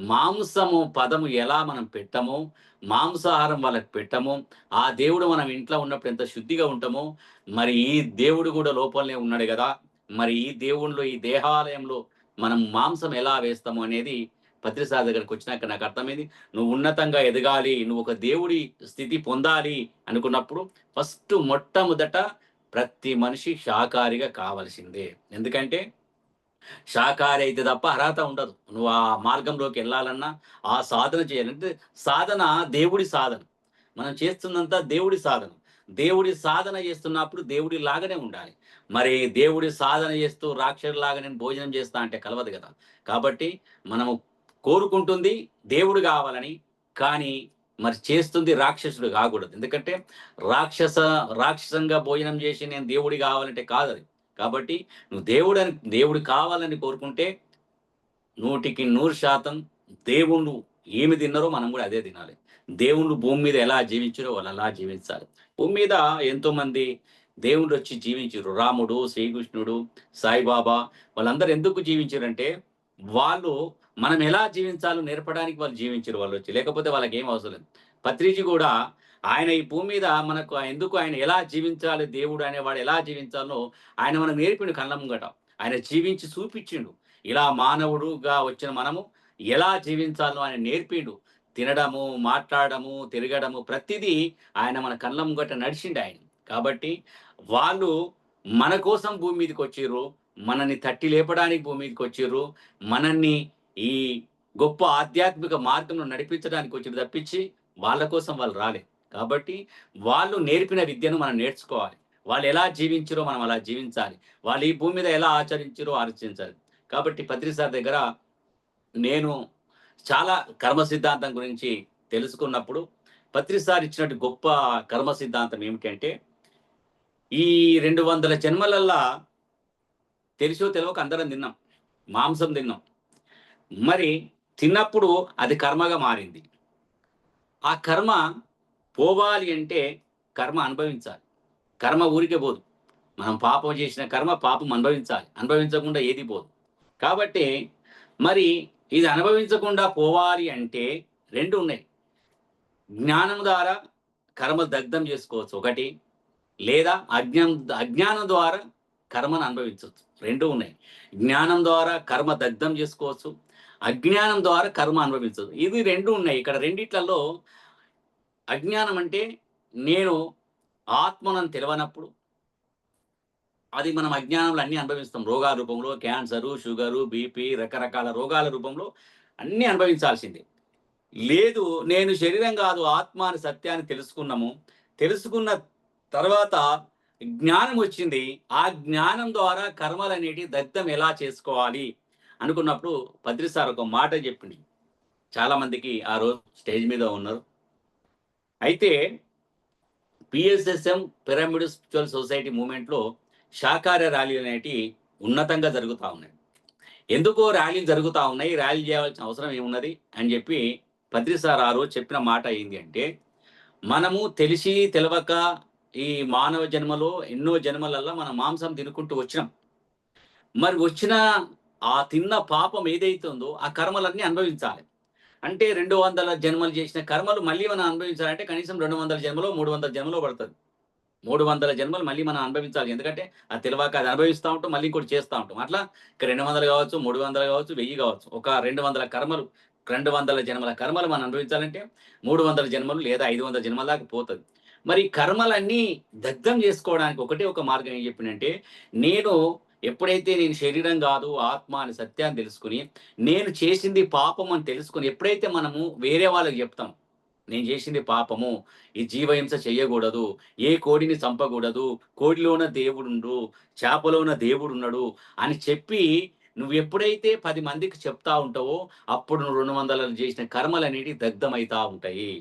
మాంసము పదము ఎలా మనం పెట్టమో, మాంసాహారం వాళ్ళకి పెట్టమో, ఆ దేవుడు మనం ఇంట్లో ఉన్నప్పుడు ఎంత శుద్ధిగా ఉంటామో, మరి ఈ దేవుడు గూడా లోపలనే ఉన్నాడు గదా! మరి ఈ దేవునిలో, ఈ దేహాలయంలో మనం మాంసం ఎలా వేస్తాము అనేది పత్రిసార్ దగ్గరికి వచ్చినాక నాకు అర్థమైంది, నువ్వు ఉన్నతంగా ఎదగాలి, నువ్వు ఒక దేవుడి స్థితి పొందాలి అనుకున్నప్పుడు ఫస్ట్ మొట్టమొదట ప్రతి మనిషి శాకాహారిగా కావాల్సిందే. ఎందుకంటే శాకాహారి అయితే తప్ప అర్హత ఉండదు. నువ్వు ఆ మార్గంలోకి వెళ్ళాలన్నా, ఆ సాధన చేయాలంటే సాధన దేవుడి సాధన. మనం చేస్తున్నంతా దేవుడి సాధన. దేవుడి సాధన చేస్తున్నప్పుడు దేవుడి లాగానే ఉండాలి. మరి దేవుడి సాధన చేస్తూ రాక్షసుడిలాగా నేను భోజనం చేస్తా అంటే కలవదు కదా! కాబట్టి మనము కోరుకుంటుంది దేవుడు కావాలని, కానీ మరి చేస్తుంది రాక్షసుడు కాకూడదు. ఎందుకంటే రాక్షస రాక్షసంగా భోజనం చేసి నేను దేవుడి కావాలంటే కాదది. కాబట్టి నువ్వు దేవుడు కావాలని కోరుకుంటే 100% దేవుళ్ళు ఏమి తిన్నారో మనం కూడా అదే తినాలి. దేవుళ్ళు భూమి మీద ఎలా జీవించారో వాళ్ళు అలా జీవించాలి. భూమి మీద ఎంతోమంది దేవుళ్ళొచ్చి జీవించిర్రు. రాముడు, శ్రీకృష్ణుడు, సాయిబాబా వాళ్ళందరూ ఎందుకు జీవించారంటే, వాళ్ళు మనం ఎలా జీవించాలో నేర్పడానికి వాళ్ళు జీవించిర్రు వాళ్ళొచ్చి. లేకపోతే వాళ్ళకేం అవసరం లేదు. పత్రిజీ కూడా ఆయన ఈ భూమి మీద మనకు ఎందుకు ఆయన ఎలా జీవించాలి, దేవుడు అనేవాడు ఎలా జీవించాలో ఆయన మనకు నేర్పిండు కళ్ళ ముంగట. ఆయన జీవించి చూపిచ్చిండు. ఇలా మానవుడుగా వచ్చిన మనము ఎలా జీవించాలో ఆయన నేర్పిండు. తినడము, మాట్లాడడము, తిరగడము ప్రతిదీ ఆయన మన కళ్ళ ముంగట నడిచిండాయన. కాబట్టి వాళ్ళు మన కోసం భూమి మీదకొచ్చిర్రు. మనల్ని తట్టి లేపడానికి భూమి మీదకొచ్చిర్రు. మనల్ని ఈ గొప్ప ఆధ్యాత్మిక మార్గంలో నడిపించడానికి వచ్చిర్రు తప్పించి వాళ్ళ కోసం వాళ్ళు రాలేదు. కాబట్టి వాళ్ళు నేర్పిన విద్యను మనం నేర్చుకోవాలి. వాళ్ళు ఎలా జీవించిరో మనం అలా జీవించాలి. వాళ్ళు ఈ భూమి మీద ఎలా ఆచరించిరో ఆచరించాలి. కాబట్టి పత్రి సార్ దగ్గర నేను చాలా కర్మ సిద్ధాంతం గురించి తెలుసుకున్నప్పుడు, పత్రి సార్ ఇచ్చినట్టు గొప్ప కర్మ సిద్ధాంతం ఏమిటంటే, ఈ 200 జన్మలల్లా తెలిసో తెలవక అందరం తిన్నాం. మాంసం తిన్నాం. మరి తిన్నప్పుడు అది కర్మగా మారింది. ఆ కర్మ పోవాలి అంటే కర్మ అనుభవించాలి. కర్మ ఊరికే పోదు. మనం పాపం చేసిన కర్మ పాపం అనుభవించాలి. అనుభవించకుండా ఏది పోదు. కాబట్టి మరి ఇది అనుభవించకుండా పోవాలి అంటే 2 ఉన్నాయి. జ్ఞానం ద్వారా కర్మ దగ్ధం చేసుకోవచ్చు ఒకటి. లేదా అజ్ఞానం ద్వారా కర్మను అనుభవించొచ్చు. 2 ఉన్నాయి. జ్ఞానం ద్వారా కర్మ దగ్ధం చేసుకోవచ్చు. అజ్ఞానం ద్వారా కర్మ అనుభవించొచ్చు. ఇవి 2 ఉన్నాయి. ఇక్కడ రెండిట్లలో అజ్ఞానం అంటే నేను ఆత్మనని తెలవనప్పుడు అది మనం అజ్ఞానంలో అన్నీ అనుభవిస్తాం. రోగాల రూపంలో క్యాన్సరు, షుగరు, బీపీ రకరకాల రోగాల రూపంలో అన్నీ అనుభవించాల్సిందే. లేదు నేను శరీరం కాదు ఆత్మ అని సత్యాన్ని తెలుసుకున్నాము. తెలుసుకున్న తర్వాత జ్ఞానం వచ్చింది. ఆ జ్ఞానం ద్వారా కర్మలనేటివి దగ్ధం ఎలా చేసుకోవాలి అనుకున్నప్పుడు పత్రి సార్ ఒక మాట చెప్పింది. చాలా మందికి ఆ రోజు స్టేజ్ మీద ఉన్నారు. అయితే పిఎస్ఎస్ఎం పిరమిడ్ స్పిరిచువల్ సొసైటీ మూవ్‌మెంట్‌లో శాకాహార ర్యాలీలు అనేటివి ఉన్నతంగా జరుగుతా ఉన్నాయి. ఎందుకో ర్యాలీలు జరుగుతా ఉన్నాయి. ర్యాలీ చేయాల్సిన అవసరం ఏమున్నది అని చెప్పి పత్రి సార్ ఆ రోజు చెప్పిన మాట ఏంది అంటే, మనము తెలిసి తెలవక ఈ మానవ జన్మలో ఎన్నో జన్మలల్లా మనం మాంసం తినుకుంటూ వచ్చినాం. మరి వచ్చిన ఆ తిన్న పాపం ఏదైతే ఉందో ఆ కర్మలన్నీ అనుభవించాలి. అంటే 200 జన్మలు చేసిన కర్మలు మళ్ళీ మనం అనుభవించాలంటే కనీసం 200 జన్మలో, 300 జన్మలో పడతది. 300 జన్మలు మళ్ళీ మనం అనుభవించాలి. ఎందుకంటే అది తెలవక అది అనుభవిస్తా ఉంటాం. మళ్ళీ ఇంకోటి చేస్తా ఉంటాం. అట్లా ఇక 200 కావచ్చు, 300 కావచ్చు, 1000 కావచ్చు. ఒక 200 కర్మలు 200 జన్మల కర్మలు మనం అనుభవించాలంటే 300 జన్మలు లేదా 500 జన్మల దాకా పోతది. మరి కర్మలన్నీ దగ్ధం చేసుకోవడానికి ఒకటే ఒక మార్గం ఏం చెప్పిండంటే, నేను ఎప్పుడైతే నేను శరీరం కాదు ఆత్మ అని సత్యాన్ని తెలుసుకొని, నేను చేసింది పాపం అని తెలుసుకొని ఎప్పుడైతే మనము వేరే వాళ్ళకి చెప్తాం. నేను చేసింది పాపము. ఈ జీవహింస చెయ్యకూడదు. ఏ కోడిని చంపకూడదు. కోడిలోన దేవుడుండు. చేపలోన దేవుడున్నడు అని చెప్పి నువ్వెప్పుడైతే 10 మందికి చెప్తా ఉంటావో, అప్పుడు నువ్వు 200 చేసిన కర్మలనేటివి దగ్ధమైతా ఉంటాయి.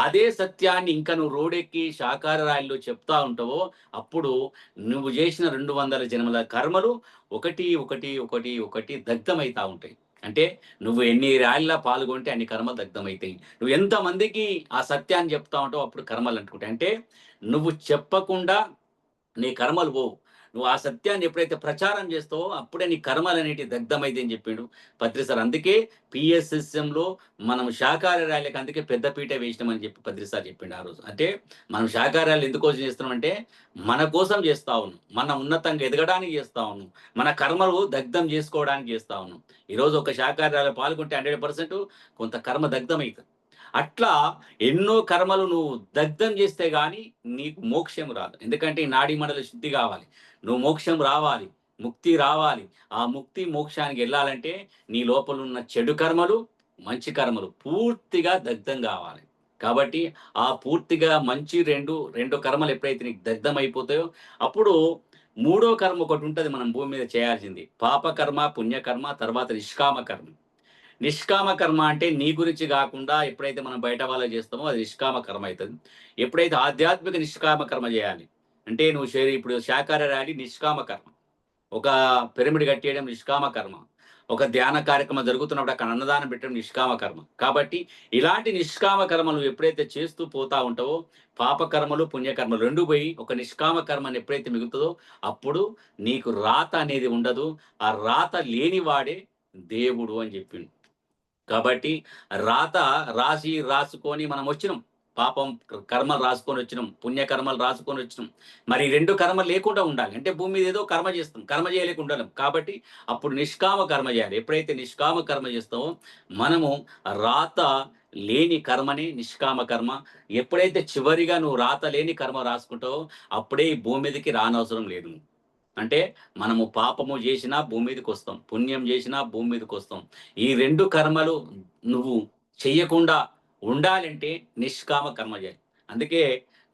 అదే సత్యాన్ని ఇంకా నువ్వు రోడెక్కి శాకాహార ర్యాలీలో చెప్తా ఉంటావో, అప్పుడు నువ్వు చేసిన 200 జన్మల కర్మలు ఒకటి, ఒకటి, ఒకటి, ఒకటి దగ్ధమైతా ఉంటాయి. అంటే నువ్వు ఎన్ని ర్యాలీలో పాల్గొంటే అన్ని కర్మలు దగ్ధమైతాయి. నువ్వు ఎంతమందికి ఆ సత్యాన్ని చెప్తా ఉంటావో అప్పుడు కర్మలు అంటుకుంటాయి. అంటే నువ్వు చెప్పకుండా నీ కర్మలు పోవు. నువ్వు ఆ సత్యాన్ని ఎప్పుడైతే ప్రచారం చేస్తావో అప్పుడే నీ కర్మలు అనేటివి దగ్ధమైతే అని చెప్పిండు పత్రి సార్. అందుకే పిఎస్ఎస్ఎంలో మనం శాకాహార ర్యాలీకి అందుకే పెద్ద పీట వేసినామని చెప్పి పత్రి సార్ చెప్పిండు ఆ రోజు. అంటే మనం శాకాహార ర్యాలీ ఎందుకోసం చేస్తున్నామంటే మన కోసం చేస్తా ఉన్నాం, మన ఉన్నతంగా ఎదగడానికి చేస్తా ఉన్నాం, మన కర్మలు దగ్ధం చేసుకోవడానికి చేస్తా ఉన్నాం. ఈరోజు ఒక శాకాహార ర్యాలీలో పాల్గొంటే 100% కొంత కర్మ దగ్ధం అవుతుంది. అట్లా ఎన్నో కర్మలు నువ్వు దగ్ధం చేస్తే గాని నీకు మోక్షం రాదు. ఎందుకంటే ఈ నాడీ మండల శుద్ధి కావాలి, నువ్వు మోక్షం రావాలి, ముక్తి రావాలి. ఆ ముక్తి మోక్షానికి వెళ్ళాలంటే నీ లోపల ఉన్న చెడు కర్మలు, మంచి కర్మలు పూర్తిగా దగ్ధం కావాలి. కాబట్టి ఆ పూర్తిగా మంచి రెండు కర్మలు ఎప్పుడైతే నీకు దగ్ధం అయిపోతాయో అప్పుడు మూడో కర్మ ఒకటి ఉంటది మనం భూమి మీద చేయాల్సింది. పాపకర్మ, పుణ్యకర్మ, తర్వాత నిష్కామ కర్మ. నిష్కామ కర్మ అంటే నీ గురించి కాకుండా ఎప్పుడైతే మనం బయట వాళ్ళకి చేస్తామో అది నిష్కామ కర్మ అవుతుంది. ఎప్పుడైతే ఆధ్యాత్మిక నిష్కామ కర్మ చేయాలి అంటే నువ్వు ఇప్పుడు శాకాహార ర్యాలీ నిష్కామ కర్మ, ఒక పిరమిడ్ కట్టేయడం నిష్కామ కర్మ, ఒక ధ్యాన కార్యక్రమం జరుగుతున్నప్పుడు అక్కడ అన్నదానం పెట్టడం నిష్కామ కర్మ. కాబట్టి ఇలాంటి నిష్కామ కర్మలు ఎప్పుడైతే చేస్తూ పోతా ఉంటావో పాపకర్మలు పుణ్యకర్మలు రెండు పోయి ఒక నిష్కామ కర్మని ఎప్పుడైతే మిగులుతుందో అప్పుడు నీకు రాత అనేది ఉండదు. ఆ రాత లేనివాడే దేవుడు అని చెప్పిండు. కాబట్టి రాత రాసుకొని మనం వచ్చినాం. పాపం కర్మలు రాసుకొని వచ్చినాం, పుణ్యకర్మలు రాసుకొని వచ్చినాం. మరి 2 కర్మలు లేకుండా ఉండాలి. అంటే భూమి మీద ఏదో కర్మ చేస్తాం, కర్మ చేయలేక ఉండలేం. కాబట్టి అప్పుడు నిష్కామ కర్మ చేయాలి. ఎప్పుడైతే నిష్కామ కర్మ చేస్తామో మనము రాత లేని కర్మని నిష్కామ కర్మ. ఎప్పుడైతే చివరిగా నువ్వు రాత లేని కర్మ రాసుకుంటావో అప్పుడే ఈ భూమి మీదకి రానవసరం లేదు. అంటే మనము పాపము చేసినా భూమి మీదకొస్తాం, పుణ్యం చేసినా భూమి మీదకొస్తాం. ఈ 2 కర్మలు నువ్వు చెయ్యకుండా ఉండాలంటే నిష్కామ కర్మ చేయాలి. అందుకే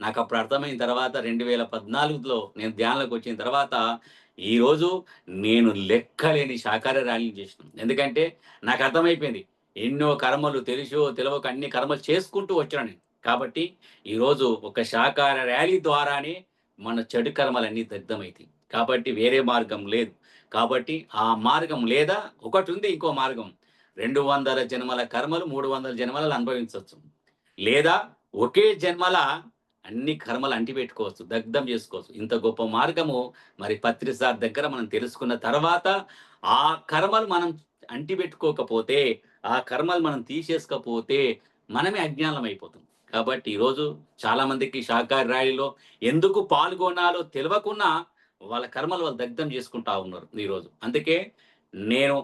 నాకప్పుడు అర్థమైన తర్వాత 2014లో నేను ధ్యానంలోకి వచ్చిన తర్వాత ఈరోజు నేను లెక్కలేని శాకాహార ర్యాలీలు చేసినాను. ఎందుకంటే నాకు అర్థమైపోయింది. ఎన్నో కర్మలు తెలుసో తెలవక అన్ని కర్మలు చేసుకుంటూ వచ్చాను నేను. కాబట్టి ఈరోజు ఒక శాకాహార ర్యాలీ ద్వారానే మన చెడు కర్మలన్నీ దగ్ధమైతాయి. కాబట్టి వేరే మార్గం లేదు. కాబట్టి ఆ మార్గం లేదా ఒకటి ఉంది ఇంకో మార్గం. 200 జన్మల కర్మలు 300 జన్మలలో అనుభవించొచ్చు. లేదా ఒకే జన్మల అన్ని కర్మలు అంటిపెట్టుకోవచ్చు, దగ్ధం చేసుకోవచ్చు. ఇంత గొప్ప మార్గము మరి పత్రి సార్ దగ్గర మనం తెలుసుకున్న తర్వాత ఆ కర్మలు మనం అంటిపెట్టుకోకపోతే, ఆ కర్మలు మనం తీసేసుకోకపోతే మనమే అజ్ఞానం అయిపోతాం. కాబట్టి ఈరోజు చాలా మందికి శాకాహార ర్యాలీలో ఎందుకు పాల్గొనాలో తెలవకున్నా వాళ్ళ కర్మలు వాళ్ళు దగ్ధం చేసుకుంటా ఉన్నారు ఈరోజు. అందుకే నేను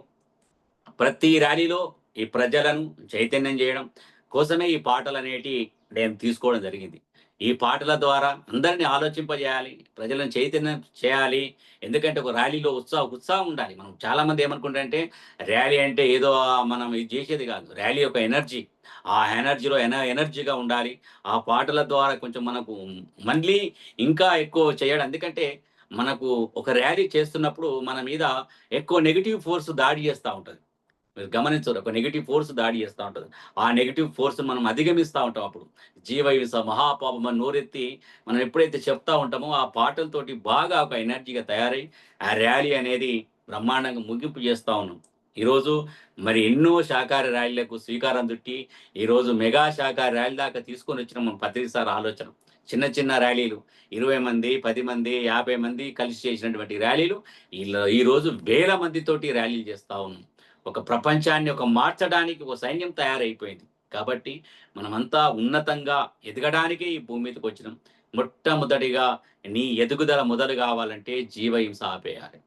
ప్రతి ర్యాలీలో ఈ ప్రజలను చైతన్యం చేయడం కోసమే ఈ పాటలనేటివి నేను తీసుకోవడం జరిగింది. ఈ పాటల ద్వారా అందరిని ఆలోచింపజేయాలి, ప్రజలను చైతన్యం చేయాలి. ఎందుకంటే ఒక ర్యాలీలో ఉత్సాహం ఉండాలి. మనం చాలామంది ఏమనుకుంటారంటే ర్యాలీ అంటే ఏదో మనం ఇది చేసేది కాదు. ర్యాలీ ఒక ఎనర్జీ. ఆ ఎనర్జీలో ఎనర్జీగా ఉండాలి. ఆ పాటల ద్వారా కొంచెం మనకు మళ్ళీ ఇంకా ఎక్కువ చేయడం. ఎందుకంటే మనకు ఒక ర్యాలీ చేస్తున్నప్పుడు మన మీద ఎక్కువ నెగెటివ్ ఫోర్స్ దాడి చేస్తా ఉంటది. మీరు గమనించరు. ఒక నెగెటివ్ ఫోర్స్ దాడి చేస్తా ఉంటది. ఆ నెగెటివ్ ఫోర్స్‌ని మనం అధిగమిస్తా ఉంటాం అప్పుడు. జీవహింస, మహాపాపం అని నోరెత్తి మనం ఎప్పుడైతే చెప్తా ఉంటామో ఆ పాటలతోటి బాగా ఒక ఎనర్జీగా తయారై ఆ ర్యాలీ అనేది బ్రహ్మాండంగా ముగింపు చేస్తా ఉన్నాం. ఈరోజు మరి ఎన్నో శాకాహార ర్యాలీలకు శ్రీకారం చుట్టి ఈరోజు మెగా శాకాహార ర్యాలీ దాకా తీసుకొనొచ్చిన మన పత్రిక సార్ ఆలోచన. చిన్న చిన్న ర్యాలీలు 20 మంది, 10 మంది, 50 మంది కలిసి చేసినటువంటి ర్యాలీలు ఈరోజు వేల మందితోటి ర్యాలీలు చేస్తా ఉన్నాం. ఒక ప్రపంచాన్ని మార్చడానికి ఒక సైన్యం తయారైపోయింది. కాబట్టి మనమంతా ఉన్నతంగా ఎదగడానికే ఈ భూమి మీదకొచ్చినాం. మొట్టమొదటిగా నీ ఎదుగుదల మొదలు గావాలంటే జీవహింస ఆపేయాలి.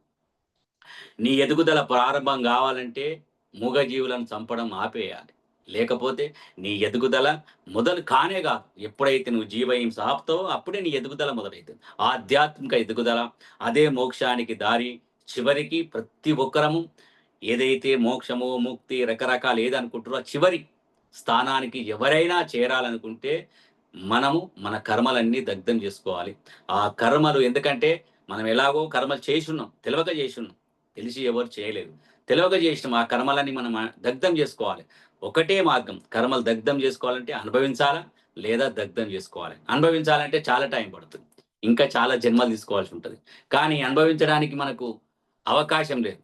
నీ ఎదుగుదల ప్రారంభం గావాలంటే మూగజీవులను చంపడం ఆపేయాలి. లేకపోతే నీ ఎదుగుదల మొదలు కానే గాదు. ఎప్పుడైతే నువ్వు జీవహింస ఆపుతావో అప్పుడే నీ ఎదుగుదల మొదలైతది. ఆధ్యాత్మిక ఎదుగుదల అదే మోక్షానికి దారి. చివరికి ప్రతి ఒక్కరము ఏదైతే మోక్షము, ముక్తి రకరకాలు ఏదనుకుంటారో ఆ చివరి స్థానానికి ఎవరైనా చేరాలనుకుంటే మనము మన కర్మలన్నీ దగ్ధం చేసుకోవాలి. ఆ కర్మలు ఎందుకంటే మనం ఎలాగో కర్మలు చేసున్నాం, తెలవక చేసున్నాం. తెలిసి ఎవరు చేయలేరు. తెలవక చేసినాం ఆ కర్మలన్నీ మనం దగ్ధం చేసుకోవాలి. ఒకటే మార్గం కర్మలు దగ్ధం చేసుకోవాలంటే అనుభవించాలా లేదా దగ్ధం చేసుకోవాలి. అనుభవించాలంటే చాలా టైం పడుతుంది. ఇంకా చాలా జన్మలు తీసుకోవాల్సి ఉంటది. కానీ అనుభవించడానికి మనకు అవకాశం లేదు.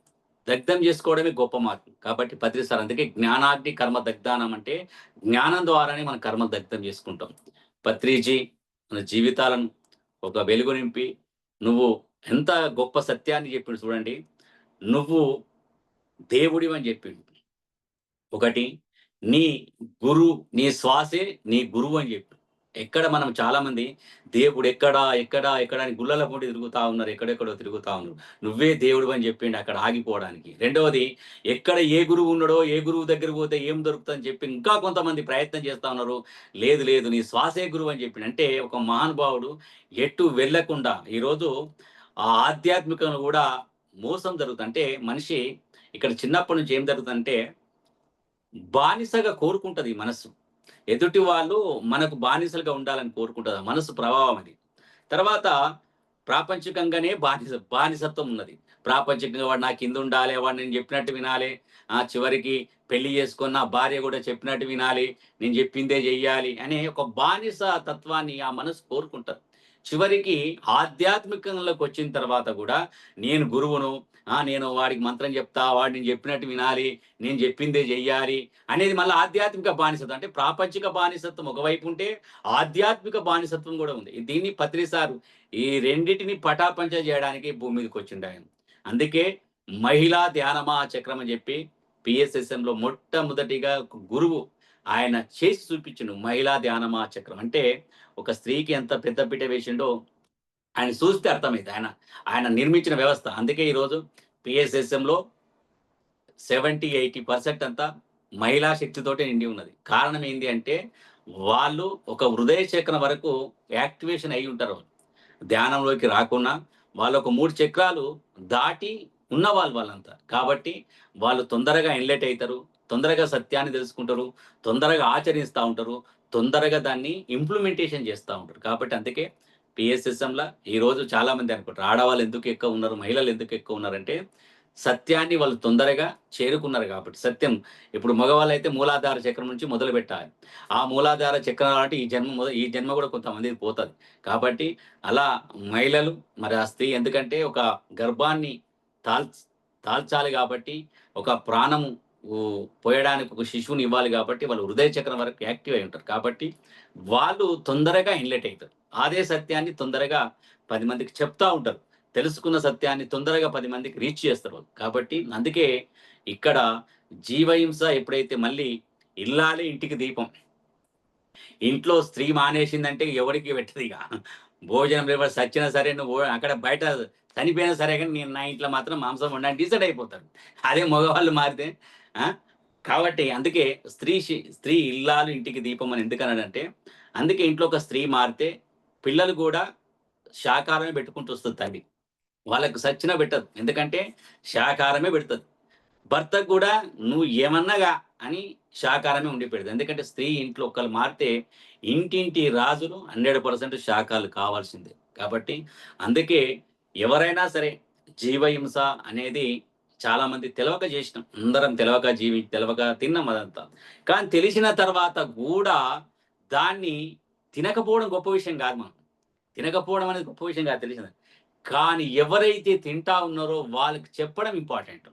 దగ్ధం చేసుకోవడమే గొప్ప మార్గం. కాబట్టి పత్రి సార్ అందుకే జ్ఞానాగ్ని కర్మ దగ్ధానం అంటే జ్ఞానం ద్వారానే మనం కర్మలు దగ్ధం చేసుకుంటాం. పత్రిజీ మన జీవితాలను ఒక వెలుగు నింపి నువ్వు ఎంత గొప్ప సత్యాన్ని చెప్పిండు చూడండి. నువ్వు దేవుడివని చెప్పిండు. ఒకటి నీ నీ శ్వాసే నీ గురువు అని చెప్పి. ఎక్కడ మనం చాలామంది దేవుడు ఎక్కడ అని గుల్లల పొంటి తిరుగుతా ఉన్నారు. ఎక్కడెక్కడో తిరుగుతా ఉన్నారు. నువ్వే దేవుడివని చెప్పిండు అక్కడ ఆగిపోవడానికి. రెండవది ఎక్కడ ఏ గురువు ఉన్నాడో, ఏ గురువు దగ్గరికి పోతే ఏం దొరుకుతుందని చెప్పి ఇంకా కొంతమంది ప్రయత్నం చేస్తా ఉన్నారు. లేదు నీ శ్వాసే గురువు అని చెప్పిండు. అంటే ఒక మహానుభావుడు ఎటు వెళ్ళకుండా ఈరోజు ఆ ఆధ్యాత్మికంలో కూడా మోసం జరుగుతుంది. అంటే మనిషి ఇక్కడ చిన్నప్పటి నుంచి ఏం జరుగుతుందంటే బానిసగా కోరుకుంటది ఈ మనస్సు. ఎదుటి వాళ్ళు మనకు బానిసలుగా ఉండాలని కోరుకుంటది. ఆ మనసు ప్రభావం అది. తర్వాత ప్రాపంచికంగానే బానిసత్వం ఉన్నది. ప్రాపంచికంగా వాడు నా కిందుండాలి, వాడు నేను చెప్పినట్టు వినాలి. చివరికి పెళ్లి చేసుకొని నా భార్య కూడా చెప్పినట్టు వినాలి. నేను చెప్పిందే చెయ్యాలి అనే ఒక బానిస తత్వాన్ని ఆ మనసు కోరుకుంటది. చివరికి ఆధ్యాత్మికంలోకొచ్చిన తర్వాత గూడా నేను గురువును, నేను వాడికి మంత్రం చెప్తా, వాడు నేను చెప్పినట్టు వినాలి, నేను చెప్పిందే చెయ్యాలి అనేది మళ్ళీ ఆధ్యాత్మిక బానిసత్వం. అంటే ప్రాపంచిక బానిసత్వం ఒకవైపు ఉంటే, ఆధ్యాత్మిక బానిసత్వం కూడా ఉంది. దీన్ని పత్రిసారు ఈ రెండిటిని పటాపంచ చేయడానికి భూమి మీదకొచ్చిండాయన. అందుకే మహిళా ధ్యానమా చక్రం అని చెప్పి పిఎస్ఎస్ఎంలో మొట్టమొదటిగా ఒక గురువు ఆయన చేసి చూపించిండు. మహిళా ధ్యానమా చక్రం అంటే ఒక స్త్రీకి ఎంత పెద్ద పీట వేసిండో ఆయన చూస్తే అర్థమైంది. ఆయన నిర్మించిన వ్యవస్థ. అందుకే ఈరోజు పిఎస్ఎస్ఎంలో 70-80% అంతా మహిళా శక్తితోటే నిండి ఉన్నది. కారణం ఏంది అంటే వాళ్ళు ఒక హృదయ చక్రం వరకు యాక్టివేషన్ అయ్యి ఉంటారు. ధ్యానంలోకి రాకున్నా వాళ్ళు ఒక 3 చక్రాలు దాటి ఉన్నవాళ్ళు వాళ్ళంతా. కాబట్టి వాళ్ళు తొందరగా ఎన్‌లైట్ అయితారు. తొందరగా సత్యాన్ని తెలుసుకుంటారు. తొందరగా ఆచరిస్తా ఉంటారు. తొందరగా దాన్ని ఇంప్లిమెంటేషన్ చేస్తా ఉంటారు. కాబట్టి అందుకే పిఎస్ఎస్ఎంలా ఈరోజు చాలామంది అనుకుంటారు. ఆడవాళ్ళు ఎందుకు ఎక్కువ ఉన్నారు? మహిళలు ఎందుకు ఎక్కువ ఉన్నారంటే సత్యాన్ని వాళ్ళు తొందరగా చేరుకున్నారు కాబట్టి. సత్యం ఇప్పుడు మగవాళ్ళైతే మూలాధార చక్రం నుంచి మొదలుపెట్టాలి. ఆ మూలాధార చక్రం అంటే ఈ జన్మ కూడా కొంతమందికి పోతది. కాబట్టి అలా మహిళలు మరి ఆ స్త్రీ ఎందుకంటే ఒక గర్భాన్ని తాల్చ్ దాల్చాలి కాబట్టి, ఒక ప్రాణము పోయడానికి ఒక శిశువుని ఇవ్వాలి కాబట్టి వాళ్ళు హృదయ చక్రం వరకు యాక్టివ్ అయి ఉంటారు. కాబట్టి వాళ్ళు తొందరగా ఇన్‌లైట్ అయితారు. అదే సత్యాన్ని తొందరగా 10 మందికి చెప్తా ఉంటారు. తెలుసుకున్న సత్యాన్ని తొందరగా 10 మందికి రీచ్ చేస్తారు వాళ్ళు. కాబట్టి అందుకే ఇక్కడ జీవహింస ఎప్పుడైతే మళ్ళీ ఇల్లాలే ఇంటికి దీపం. ఇంట్లో స్త్రీ మానేసిందంటే ఎవడికి పెట్టదిగ. భోజనం ఎవరు సచ్చినా సరే నువ్వు అక్కడ బయట చనిపోయినా సరే గాని నేను నా ఇంట్లో మాత్రం మాంసం వండని డిసైడ్ అయిపోతారు. అదే మగవాళ్ళు మారితే ఆ! కాబట్టి అందుకే స్త్రీ ఇల్లాలు ఇంటికి దీపం అని ఎందుకన్నాడంటే, అందుకే ఇంట్లో ఒక స్త్రీ మారితే పిల్లలు గూడా శాకాహారమే పెట్టుకుంటూ వస్తది తల్లి. వాళ్ళకి సచ్చినా పెట్టదు. ఎందుకంటే శాకాహారమే పెడతది. భర్తకు గూడా నువ్వు ఏమన్నాగా అని శాకాహారమే వండి పెడతది. ఎందుకంటే స్త్రీ ఇంట్లో ఒక్కళ్ళు మారితే ఇంటింటి రాజులు 100% శాకాలు కావాల్సిందే. కాబట్టి అందుకే ఎవరైనా సరే జీవహింస అనేది చాలామంది తెలవక జేసినాం. అందరం తెలవక తిన్నాం అదంతా. కానీ తెలిసిన తర్వాత గూడా దాన్ని తినకపోవడం గొప్ప విషయం గాదు మనం. తినకపోవడం అనేది గొప్ప విషయం కాదు తెలిసింది. కానీ ఎవరైతే తింటా ఉన్నారో వాళ్ళకి చెప్పడం ఇంపార్టెంట్.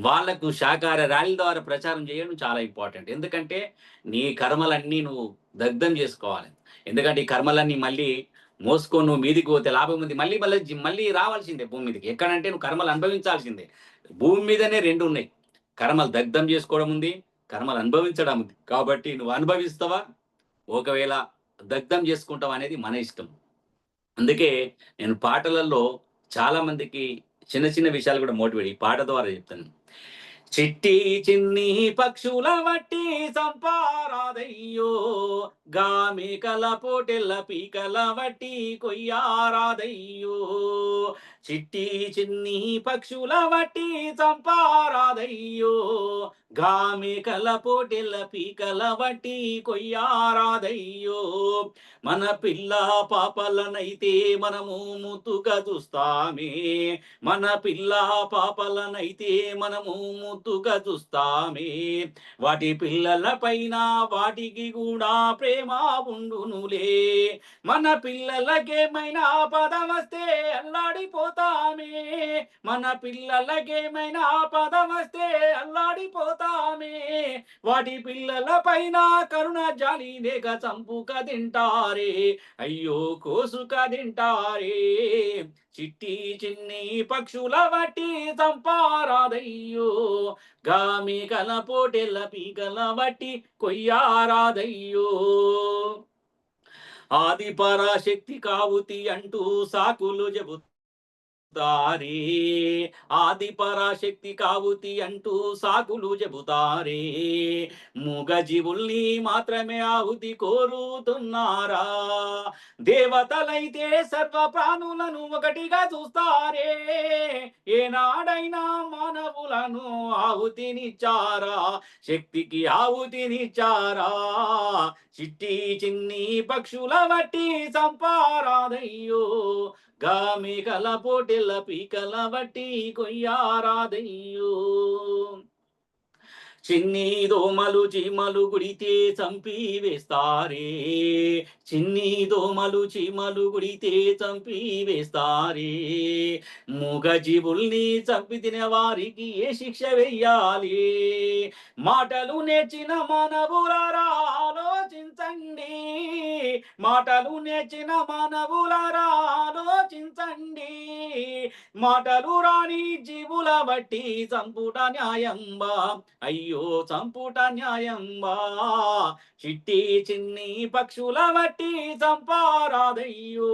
వాళ్ళకు శాకాహార ర్యాలీల ద్వారా ప్రచారం చేయడం చాలా ఇంపార్టెంట్. ఎందుకంటే నీ కర్మలన్నీ నువ్వు దగ్ధం చేసుకోవాలి. ఎందుకంటే ఈ కర్మలన్నీ మళ్ళీ మోసుకొని నువ్వు మీదికి పోతే లాభం ఉంది. మళ్ళీ రావాల్సిందే భూమి మీదకి. ఎక్కడంటే నువ్వు కర్మలు అనుభవించాల్సిందే. భూమి మీదనే 2 ఉన్నాయి. కర్మలు దగ్ధం చేసుకోవడం ఉంది. కర్మలు అనుభవించడం ఉంది. కాబట్టి నువ్వు అనుభవిస్తావా? ఒకవేళ దగ్ధం చేసుకుంటావా అనేది మన ఇష్టం. అందుకే నేను పాటలలో చాలా మందికి చిన్న చిన్న విషయాలు కూడా మోటివేట్ ఈ పాట ద్వారా చెప్తాను. చిట్టి చిన్ని పక్షుల వట్టి సంపారాదయ్యో, గామికల పోటెల్ల పీకల వట్టి కొయ్యారాదయ్యో. చిట్టి చిన్ని పక్షుల వట్టి సంపారాదయ్యో, గామికల పోటెల్ల పీకల వట్టి కొయ్యారాదయ్యో. మన పిల్ల పాపలనైతే మనము ముద్దుగా చూస్తామే, మన పిల్ల పాపలనైతే మనము ముద్దుగా చూస్తామే. వాటి పిల్లల పైన వాటికి కూడా ప్రేమ ఉండునులే. మన పిల్లలకేమైనా పద వస్తే అల్లాడిపోతామే, అల్లాడిపోతామే, మన పిల్లలకేమైనా ఆపద వస్తే అల్లాడిపోతామే, వాటి పిల్లల పైన కరుణ జాలి లేక చంపుక తింటారే, అయ్యో కోసుక తింటారే, చిట్టి చిన్ని పక్షుల వట్టి చంపారాదయ్యో, గామికల పోటెల్ల పీకల వట్టి కొయ్యారాదయ్యో, ఆది పరాశక్తి కావుతి అంటూ సాకులు చెబుతారే, ఆది పరాశక్తి కావుతి అంటూ సాకులు చెబుతారే, మూగ జీవుల్ని మాత్రమే ఆహుతి కోరుతున్నారా, దేవతలైతే సర్వ ప్రాణులను ఒకటిగా చూస్తారే, ఏనాడైనా మానవులను ఆహుతినిచ్చారా, శక్తికి ఆహుతినిచ్చారా, చిట్టి చిన్ని పక్షుల వట్టి సంపారాదయ్యో, గామికల పోటెల్ల పీకల వట్టి కొయ్యారాదయ్యో, చిన్ని దోమలు చీమలు గుడితే చంపి వేస్తారే, చిన్ని దోమలు చీమలు గుడితే చంపి వేస్తారే, మూగ జీవుల్ని చంపి తినే వారికి ఏ శిక్ష వెయ్యాలి, మాటలు నేర్చిన మానవులారా ఆలోచించండి, మాటలు నేర్చిన మానవులారా ఆలోచించండి, మాటలు రాని జీవుల బట్టి చంపుట న్యాయంబా, అయ్యో చంపుట న్యాయంబా, చిట్టి చిన్ని పక్షుల బట్టి చంపారాదయ్యో,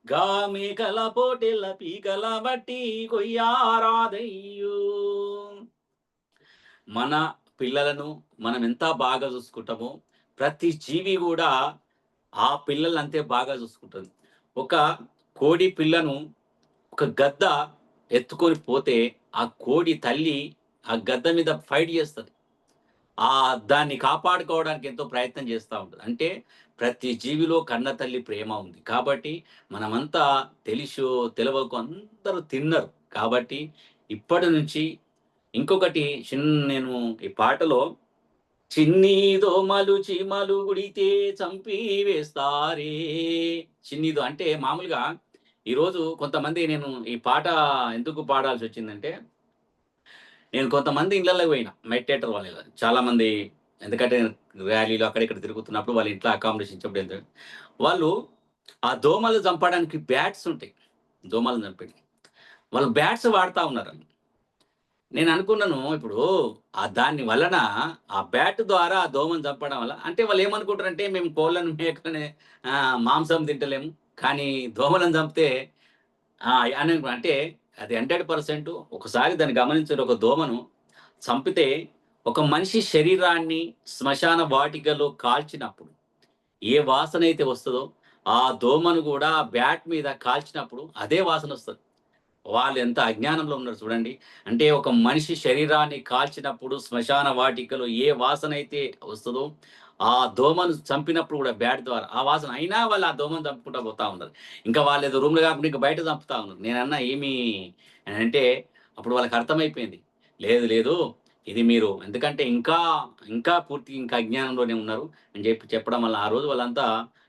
గామికల పోటెల్ల పీకల బట్టి కొయ్యారాదయ్యో, మన పిల్లలను మనం ఎంత బాగా చూసుకుంటామో ప్రతి జీవి కూడా ఆ పిల్లల్ని అంతే బాగా చూసుకుంటుంది. ఒక కోడి పిల్లను ఒక గద్ద ఎత్తుకొని పోతే ఆ కోడి తల్లి ఆ గద్ద మీద ఫైట్ చేస్తది. దాన్ని కాపాడుకోవడానికి ఎంతో ప్రయత్నం చేస్తా ఉంటది. అంటే ప్రతి జీవిలో కన్న తల్లి ప్రేమ ఉంది. కాబట్టి మనమంతా తెలిసో తెలవకో అందరూ తిన్నరు. కాబట్టి ఇప్పటి నుంచి ఇంకొకటి నేను ఈ పాటలో చిన్ని దోమలు చీమలు గుడితే చంపి వేస్తారే, చిన్నిదో అంటే మామూలుగా ఈరోజు కొంతమంది నేను ఈ పాట ఎందుకు పాడాల్సి వచ్చిందంటే, నేను కొంతమంది ఇళ్ళలోకి పోయినా మెడిటేటర్ వాళ్ళ ఇళ్ళ. చాలా మంది ఎందుకంటే ర్యాలీలు అక్కడ ఇక్కడ తిరుగుతున్నప్పుడు వాళ్ళ ఇంట్లో అకామిడేషన్ ఇచ్చినప్పుడు ఏంటంటే, వాళ్ళు ఆ దోమలు చంపడానికి బ్యాట్స్ ఉంటాయి. దోమలను చంపేటివి. వాళ్ళు బ్యాట్స్ వాడతా ఉన్నారు. నేను అనుకున్నాను ఇప్పుడు దాని వలన ఆ బ్యాట్ ద్వారా ఆ దోమను చంపడం వల్ల అంటే వాళ్ళు ఏమనుకుంటారంటే మేము కోళ్ళను, మేకలని మాంసం తింటలేము. కానీ దోమలను చంపితే అని అంటే అది 100% ఒకసారి దాన్ని గమనించిన ఒక దోమను చంపితే ఒక మనిషి శరీరాన్ని శ్మశాన వాటికలో కాల్చినప్పుడు ఏ వాసన అయితే వస్తదో ఆ దోమను కూడా బ్యాట్ మీద కాల్చినప్పుడు అదే వాసన వస్తది. వాళ్ళు ఎంత అజ్ఞానంలో ఉన్నారు చూడండి. అంటే ఒక మనిషి శరీరాన్ని కాల్చినప్పుడు శ్మశాన వాటికలో ఏ వాసన అయితే వస్తదో, ఆ దోమను చంపినప్పుడు కూడా బ్యాట్ ద్వారా ఆ వాసన అయినా వాళ్ళు ఆ దోమను చంపుకుంటా పోతా ఉన్నారు. ఇంకా వాళ్ళేదో రూమ్‌లో కాకుండా ఇంకా బయట చంపుతా ఉన్నారు. నేనన్నా ఏమి అంటే అప్పుడు వాళ్ళకి అర్థమైపోయింది. లేదు లేదు ఇది మీరు ఎందుకంటే ఇంకా పూర్తిగా ఇంకా అజ్ఞానంలోనే ఉన్నారు అని చెప్పడం వల్ల ఆ రోజు వాళ్ళంతా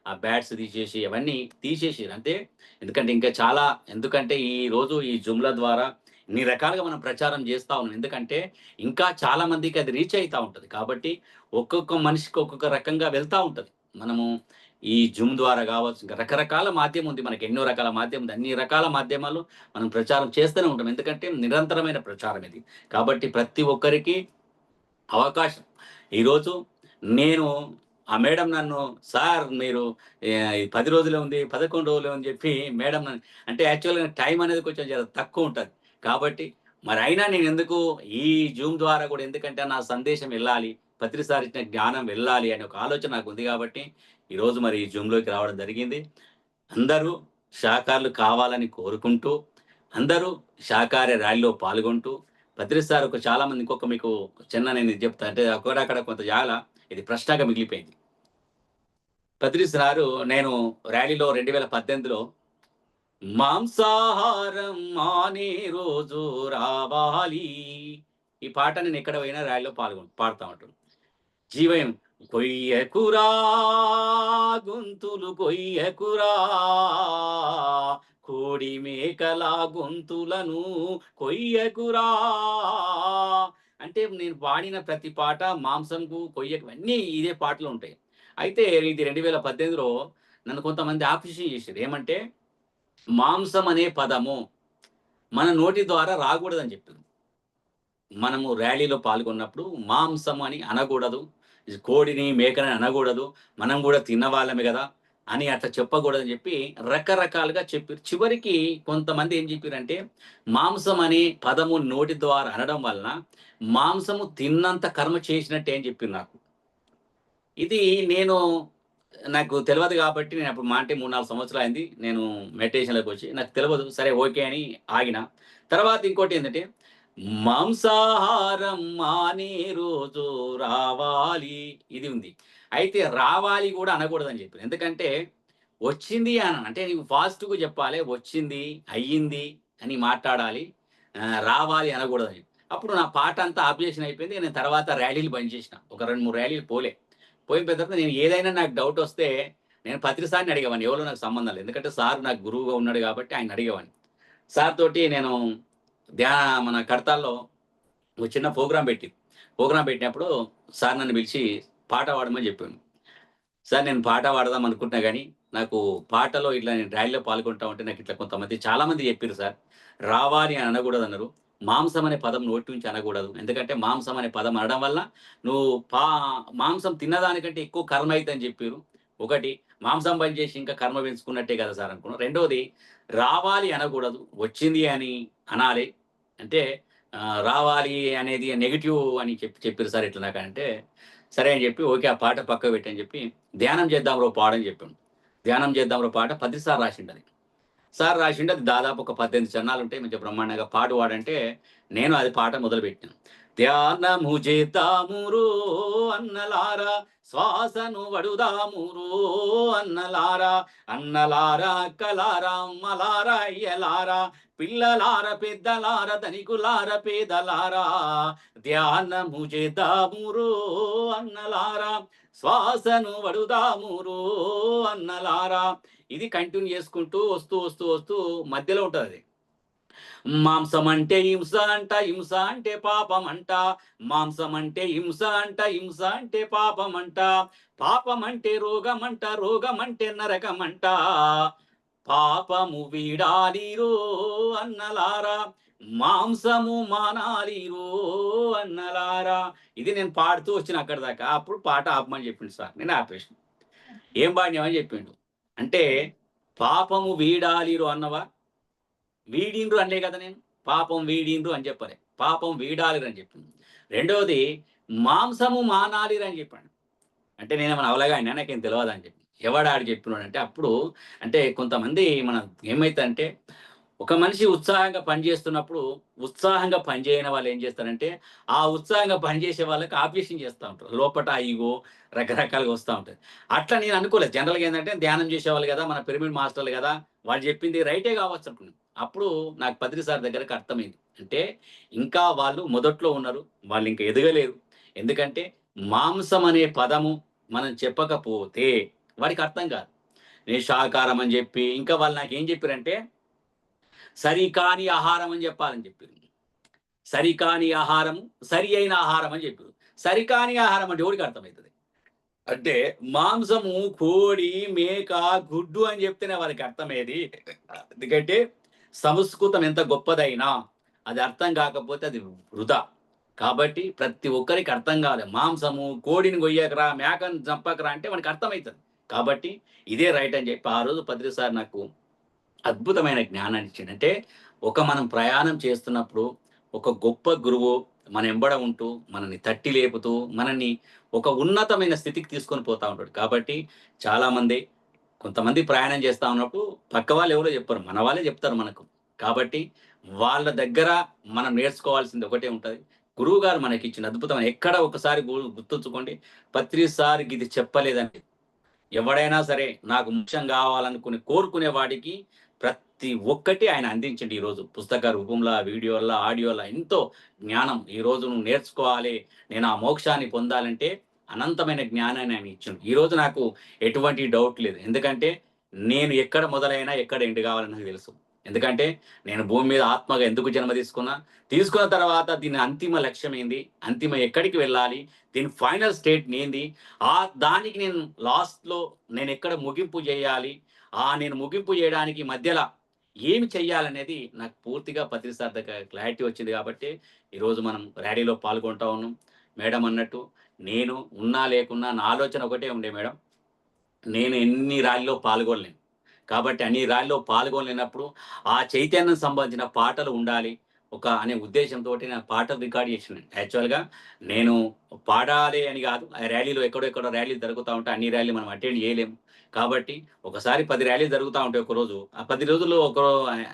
ఆ బ్యాట్స్ తీసేసి అవన్నీ తీసేసిర్రు. అంతే ఎందుకంటే ఇంకా చాలా ఎందుకంటే ఈరోజు ఈ జుమ్లా ద్వారా ఇన్ని రకాలుగా మనం ప్రచారం చేస్తా ఉన్నాం. ఎందుకంటే ఇంకా చాలా మందికి అది రీచ్ అయితా ఉంటది. కాబట్టి ఒక్కొక్క మనిషికి ఒక్కొక్క రకంగా వెళ్తా ఉంటది. మనము ఈ జూమ్ ద్వారా కావచ్చు, ఇంకా రకరకాల మాధ్యమం ఉంది. మనకి ఎన్నో రకాల మాధ్యమం ఉంది. అన్ని రకాల మాధ్యమాలు మనం ప్రచారం చేస్తూనే ఉంటాం. ఎందుకంటే నిరంతరమైన ప్రచారం ఇది. కాబట్టి ప్రతి ఒక్కరికి అవకాశం. ఈరోజు నేను ఆ మేడం నన్ను సార్ మీరు ఈ 10 రోజులే ఉంది, 11 రోజులే అని చెప్పి మేడం నన్ను అంటే యాక్చువల్‌గా టైం అనేది కొంచెం జర తక్కువుంటది. కాబట్టి మరి అయినా నేనెందుకు ఈ జూమ్ ద్వారా కూడా ఎందుకంటే నా సందేశం వెళ్ళాలి, ప్రతిసారి ఇచ్చిన జ్ఞానం వెళ్ళాలి అనే ఒక ఆలోచన నాకుంది కాబట్టి ఈరోజు మరి ఈ జూమ్‌లోకి రావడం జరిగింది. అందరూ శాకాహారులు కావాలని కోరుకుంటూ, అందరూ శాకాహార ర్యాలీలో పాల్గొంటూ, బద్రి ఒక చాలా మంది ఇంకొక మీకు చిన్న నేను ఇది చెప్తా. అంటే అక్కడక్కడ కొంత జాగల ఇది ప్రశ్నగా మిగిలిపోయింది. బద్రి నేను ర్యాలీలో 2018లో మాంసాహారం మానే రోజు రావాలి. ఈ పాట నేను ఎక్కడ పోయినా ర్యాలీలో పాడుతా ఉంటాను. జీవయం కొయ్యకురా గొంతులు కొయ్యకురా కోడి మేకల గొంతులను కొయ్యకురా. అంటే నేను పాడిన ప్రతి పాట మాంసంకు, కొయ్యకు అన్నీ ఇదే పాటలో ఉంటాయి. అయితే ఇది 2018లో నన్ను కొంతమంది అప్రిషియేట్ చేసిర్రు. ఏమంటే, మాంసం అనే పదము మన నోటి ద్వారా రాకూడదని చెప్పారు. మనము ర్యాలీలో పాల్గొన్నప్పుడు మాంసం అని అనకూడదు. కోడిని, మేకని అనకూడదు. మనం గూడా తిన్నవాళ్ళమే గదా! అని అట్లా చెప్పకూడదని జెప్పి రకరకాలుగా చెప్పిర్రు. చివరికి కొంతమంది ఏం జెప్పిర్రంటే, మాంసం అనే పదము నోటి ద్వారా అనడం వలన మాంసము తిన్నంత కర్మ చేసినట్టే అని జెప్పిర్రు నాకు. ఇది నేను నాకు తెలవదు గాబట్టి నేనప్పుడు మహా అంటే 3, 4 సంవత్సరాలయింది. నేను మెడిటేషన్‌లోకొచ్చి. నాకు తెలవదు. సరే ఓకే అని ఆగిన. తర్వాత ఇంకోటేందంటే, మాంసాహారం మానే రోజు రావాలి. ఇది ఉంది. అయితే రావాలి గూడా అనకూడదని జెప్పారు. ఎందుకంటే, వచ్చింది అంటే నీవు ఫాస్ట్‌గా జెప్పాలే. వచ్చింది, అయ్యింది అని మాట్లాడాలి. రావాలి అనకూడదని. అప్పుడు నా పాట అంతా ఆబ్జెక్షన్ అయిపోయింది. నేను తర్వాత ర్యాలీలు బంద్ చేసిన. ఒక 2, 3 ర్యాలీలు పోలే. పోయిన తర్వాత నేను ఏదైనా నాకు డౌటొస్తే నేను పత్రి సార్‌ని అడిగేవాడిని. ఎవలో నాకు సంబంధం లేదు. ఎందుకంటే సార్ నాకు గురువుగా ఉన్నాడు గాబట్టి ఆయన్ని అడిగేవాడిని. సార్ తోటి నేను ధ్యా మన కడతాల్లో ఒక చిన్న ప్రోగ్రామ్ పెట్టింది. ప్రోగ్రామ్ పెట్టినప్పుడు సార్ నన్ను పిలిచి పాట పాడమని జెప్పాడు. సార్ నేను పాట పాడదాం అనుకుంటున్నా గానీ, నాకు పాటలో ఇట్లా నేను ర్యాలీలో పాల్గొంటా ఉంటే నాకిట్లా కొంతమంది చాలా మంది జెప్పిర్రు సార్. రావాలి అని అనగూడదన్నారు. మాంసం అనే పదం నోటి నుంచి అనగూడదు. ఎందుకంటే మాంసం అనే పదం అనడం వల్ల నువ్వు మాంసం తిన్నదానికంటే ఎక్కువ కర్మ అయితదని జెప్పిర్రు. ఒకటి మాంసం బంద్ జేసి ఇంకా కర్మ పెంచుకున్నట్టే కదా సార్ అనుకున్నా. రెండోది రావాలి అనగూడదు. వచ్చింది అని అనాలి. అంటే రావాలి అనేది నెగెటివ్ అని చెప్పిర్రు సార్ ఇట్లా నాకంటే, సరే అని జెప్పి ఓకే. ఆ పాట పక్కకు పెట్టు అని జెప్పి ధ్యానం చేద్దాం రో పాడని జెప్పాను. ధ్యానం చేద్దాం రో పాట పత్రి సార్ రాసిండది. సార్ రాసిండు. అది దాదాపు ఒక 18 చరణాలుంటాయి. మంచిగా బ్రహ్మాండంగా పాడు వాడంటే, నేను అది పాట మొదలుపెట్టాను. ధ్యానము చేద్దామురో అన్నలారా, శ్వాసను వడుదామురో అన్నలారా, అన్నలారా, అక్కలారా, అమ్మలారా, అయ్యలారా, పిల్లలార, పెద్దలార, ధనికులార, పేదలారా, ధ్యానము చేద్దామురో అన్నలారా, శ్వాసను వడుదామురో అన్నలారా. ఇది కంటిన్యూ చేసుకుంటూ వస్తూ మధ్యలో ఉంటదది. మాంసం అంటే హింస అంట, హింస అంటే పాపమంట. మాంసం అంటే హింస అంట, హింస అంటే పాపమంట. పాపమంటే రోగమంట, రోగమంటే నరకమంట. పాపము వీడాలిరో అన్నలారా, మాంసము మానాలిరో అన్నలారా. ఇది నేను పాడుతూ వచ్చిన అక్కడి దాకా. అప్పుడు పాట ఆపమని చెప్పిండు సార్. నేను ఆపేసిన. ఏం పాడినావని చెప్పిండు. అంటే పాపము వీడాలిరో అన్నవా? వీడిండ్రు అనలే కదా నేను. పాపం వీడిండ్రు అని చెప్పలే. పాపం వీడాలిరని చెప్పింది. రెండోది మాంసము మానాలిరని చెప్పాడు. అంటే నేనేమన్నా అవలగాడినా నాకేం తెలవదా అని చెప్పి. ఎవడాడు చెప్పినోడంటే అప్పుడు అంటే కొంతమంది మనం ఏమైతదంటే ఒక మనిషి ఉత్సాహంగా పనిచేస్తున్నప్పుడు, ఉత్సాహంగా పనిచేయని వాళ్ళు ఏం చేస్తారంటే, ఆ ఉత్సాహంగా పనిచేసే వాళ్ళకి ఆపరేషన్ చేస్తా ఉంటారు. లోపట ఆ ఇగో రకరకాలుగా వస్తా ఉంటది. అట్లా నేను అనుకోలేదు. జనరల్‌గా ఏందంటే ధ్యానం చేసేవాళ్ళు గదా! మన పిరమిడ్ మాస్టర్‌లు గదా! వాళ్ళు చెప్పింది రైటే కావచ్చు అనుకున్నాను. అప్పుడు నాకు పత్రి సార్ దగ్గరకి అర్థమైంది. అంటే ఇంకా వాళ్ళు మొదట్లో ఉన్నారు. వాళ్ళింక ఎదగలేరు. ఎందుకంటే మాంసం అనే పదము మనం చెప్పకపోతే వాడికి అర్థం కాదు. నేను శాకాహారం అని జెప్పి ఇంకా వాళ్ళు నాకేం చెప్పారంటే సరికాని ఆహారం అని చెప్పాలని చెప్పారు. సరికాని ఆహారము, సరి అయిన ఆహారం అని చెప్పారు. సరికాని ఆహారం అంటే ఎవడికి అర్థమైతది? అంటే మాంసము, కోడి, మేక, గుడ్డు అని చెప్తేనే వారికి అర్థమయ్యేది. ఎందుకంటే సంస్కృతం ఎంత గొప్పదైనా అది అర్థం కాకపోతే అది వృధా. కాబట్టి ప్రతి ఒక్కరికి అర్థం కావాలి. మాంసము, కోడిని గొయ్యకురా, మేకను చంపకురా అంటే వానికి అర్థమైతది. కాబట్టి ఇదే రైట్ అని చెప్పి ఆ రోజు పత్రి సార్ నాకు అద్భుతమైన జ్ఞానాన్ని ఇచ్చిండు. అంటే మనం ప్రయాణం చేస్తున్నప్పుడు ఒక గొప్ప గురువు మన ఎంబడ ఉంటూ, మనల్ని తట్టి లేపుతూ, మనల్ని ఒక ఉన్నతమైన స్థితికి తీసుకొని పోతా ఉంటాడు. కాబట్టి చాలామంది కొంతమంది ప్రయాణం చేస్తా ఉన్నప్పుడు పక్క వాళ్ళు ఎవరో చెప్పరు. మన వాళ్ళే చెప్తారు మనకు. కాబట్టి వాళ్ళ దగ్గర మనం నేర్చుకోవాల్సింది ఒకటే ఉంటది. గురువుగారు మనకిచ్చిన అద్భుతమైన ఎక్కడ ఒకసారి గుర్తుంచుకోండి. పత్రి సార్ ఇది చెప్పలేదండి. ఎవడైనా సరే నాకు మోక్షం కావాలనుకుని కోరుకునే వాడికి ప్రతి ఒక్కటి ఆయన అందించిండు ఈరోజు. పుస్తక రూపంలో, వీడియోల్లో, ఆడియోలో ఎంతో జ్ఞానం. ఈరోజు నువ్వు నేర్చుకోవాలి, నేను ఆ మోక్షాన్ని పొందాలంటే అనంతమైన జ్ఞానాన్ని ఆయన ఇచ్చిండు. ఈరోజు నాకు ఎటువంటి డౌట్ లేదు. ఎందుకంటే నేను ఎక్కడ మొదలైనా, ఎక్కడ ఎండ్ కావాలని నాకు తెలుసు. ఎందుకంటే, నేను భూమి మీద ఆత్మగా ఎందుకు జన్మ తీసుకున్నా, తీసుకున్న తర్వాత దీని అంతిమ లక్ష్యం ఏంది? అంతిమ ఎక్కడికి వెళ్ళాలి? దీని ఫైనల్ స్టేట్ ఏంది? దానికి నేను లాస్ట్‌లో నేనెక్కడ ముగింపు జేయాలి? నేను ముగింపు జేయడానికి మధ్యల ఏమి చెయ్యాలనేది నాకు పూర్తిగా ప్రతిసారి క్లారిటీ వచ్చింది గాబట్టే, ఈరోజు మనం ర్యాలీలో పాల్గొంటా ఉన్నాం. మేడం అన్నట్టు నేను ఉన్నా, లేకున్నా నా ఆలోచన ఒకటే ఉండే మేడం. నేను ఎన్ని ర్యాలీలో పాల్గొనలేను. కాబట్టి అన్ని ర్యాలీలో పాల్గొనలేనప్పుడు, ఆ చైతన్యం సంబంధించిన పాటలు ఉండాలి. అనే ఉద్దేశ్యంతోటి నేను పాటలు రికార్డ్ చేసినాను. యాక్చువల్‌గా నేను పాడాలి అని గాదు. ఆ ర్యాలీలో ఎక్కడో ఎక్కడో ర్యాలీలు జరుగుతా ఉంటాయి. అన్ని ర్యాలీలు మనం అటెండ్ చేయలేము. కాబట్టి ఒకసారి 10 ర్యాలీలు జరుగుతా ఉంటాయి ఒకరోజు. ఆ 10 రోజుల్లో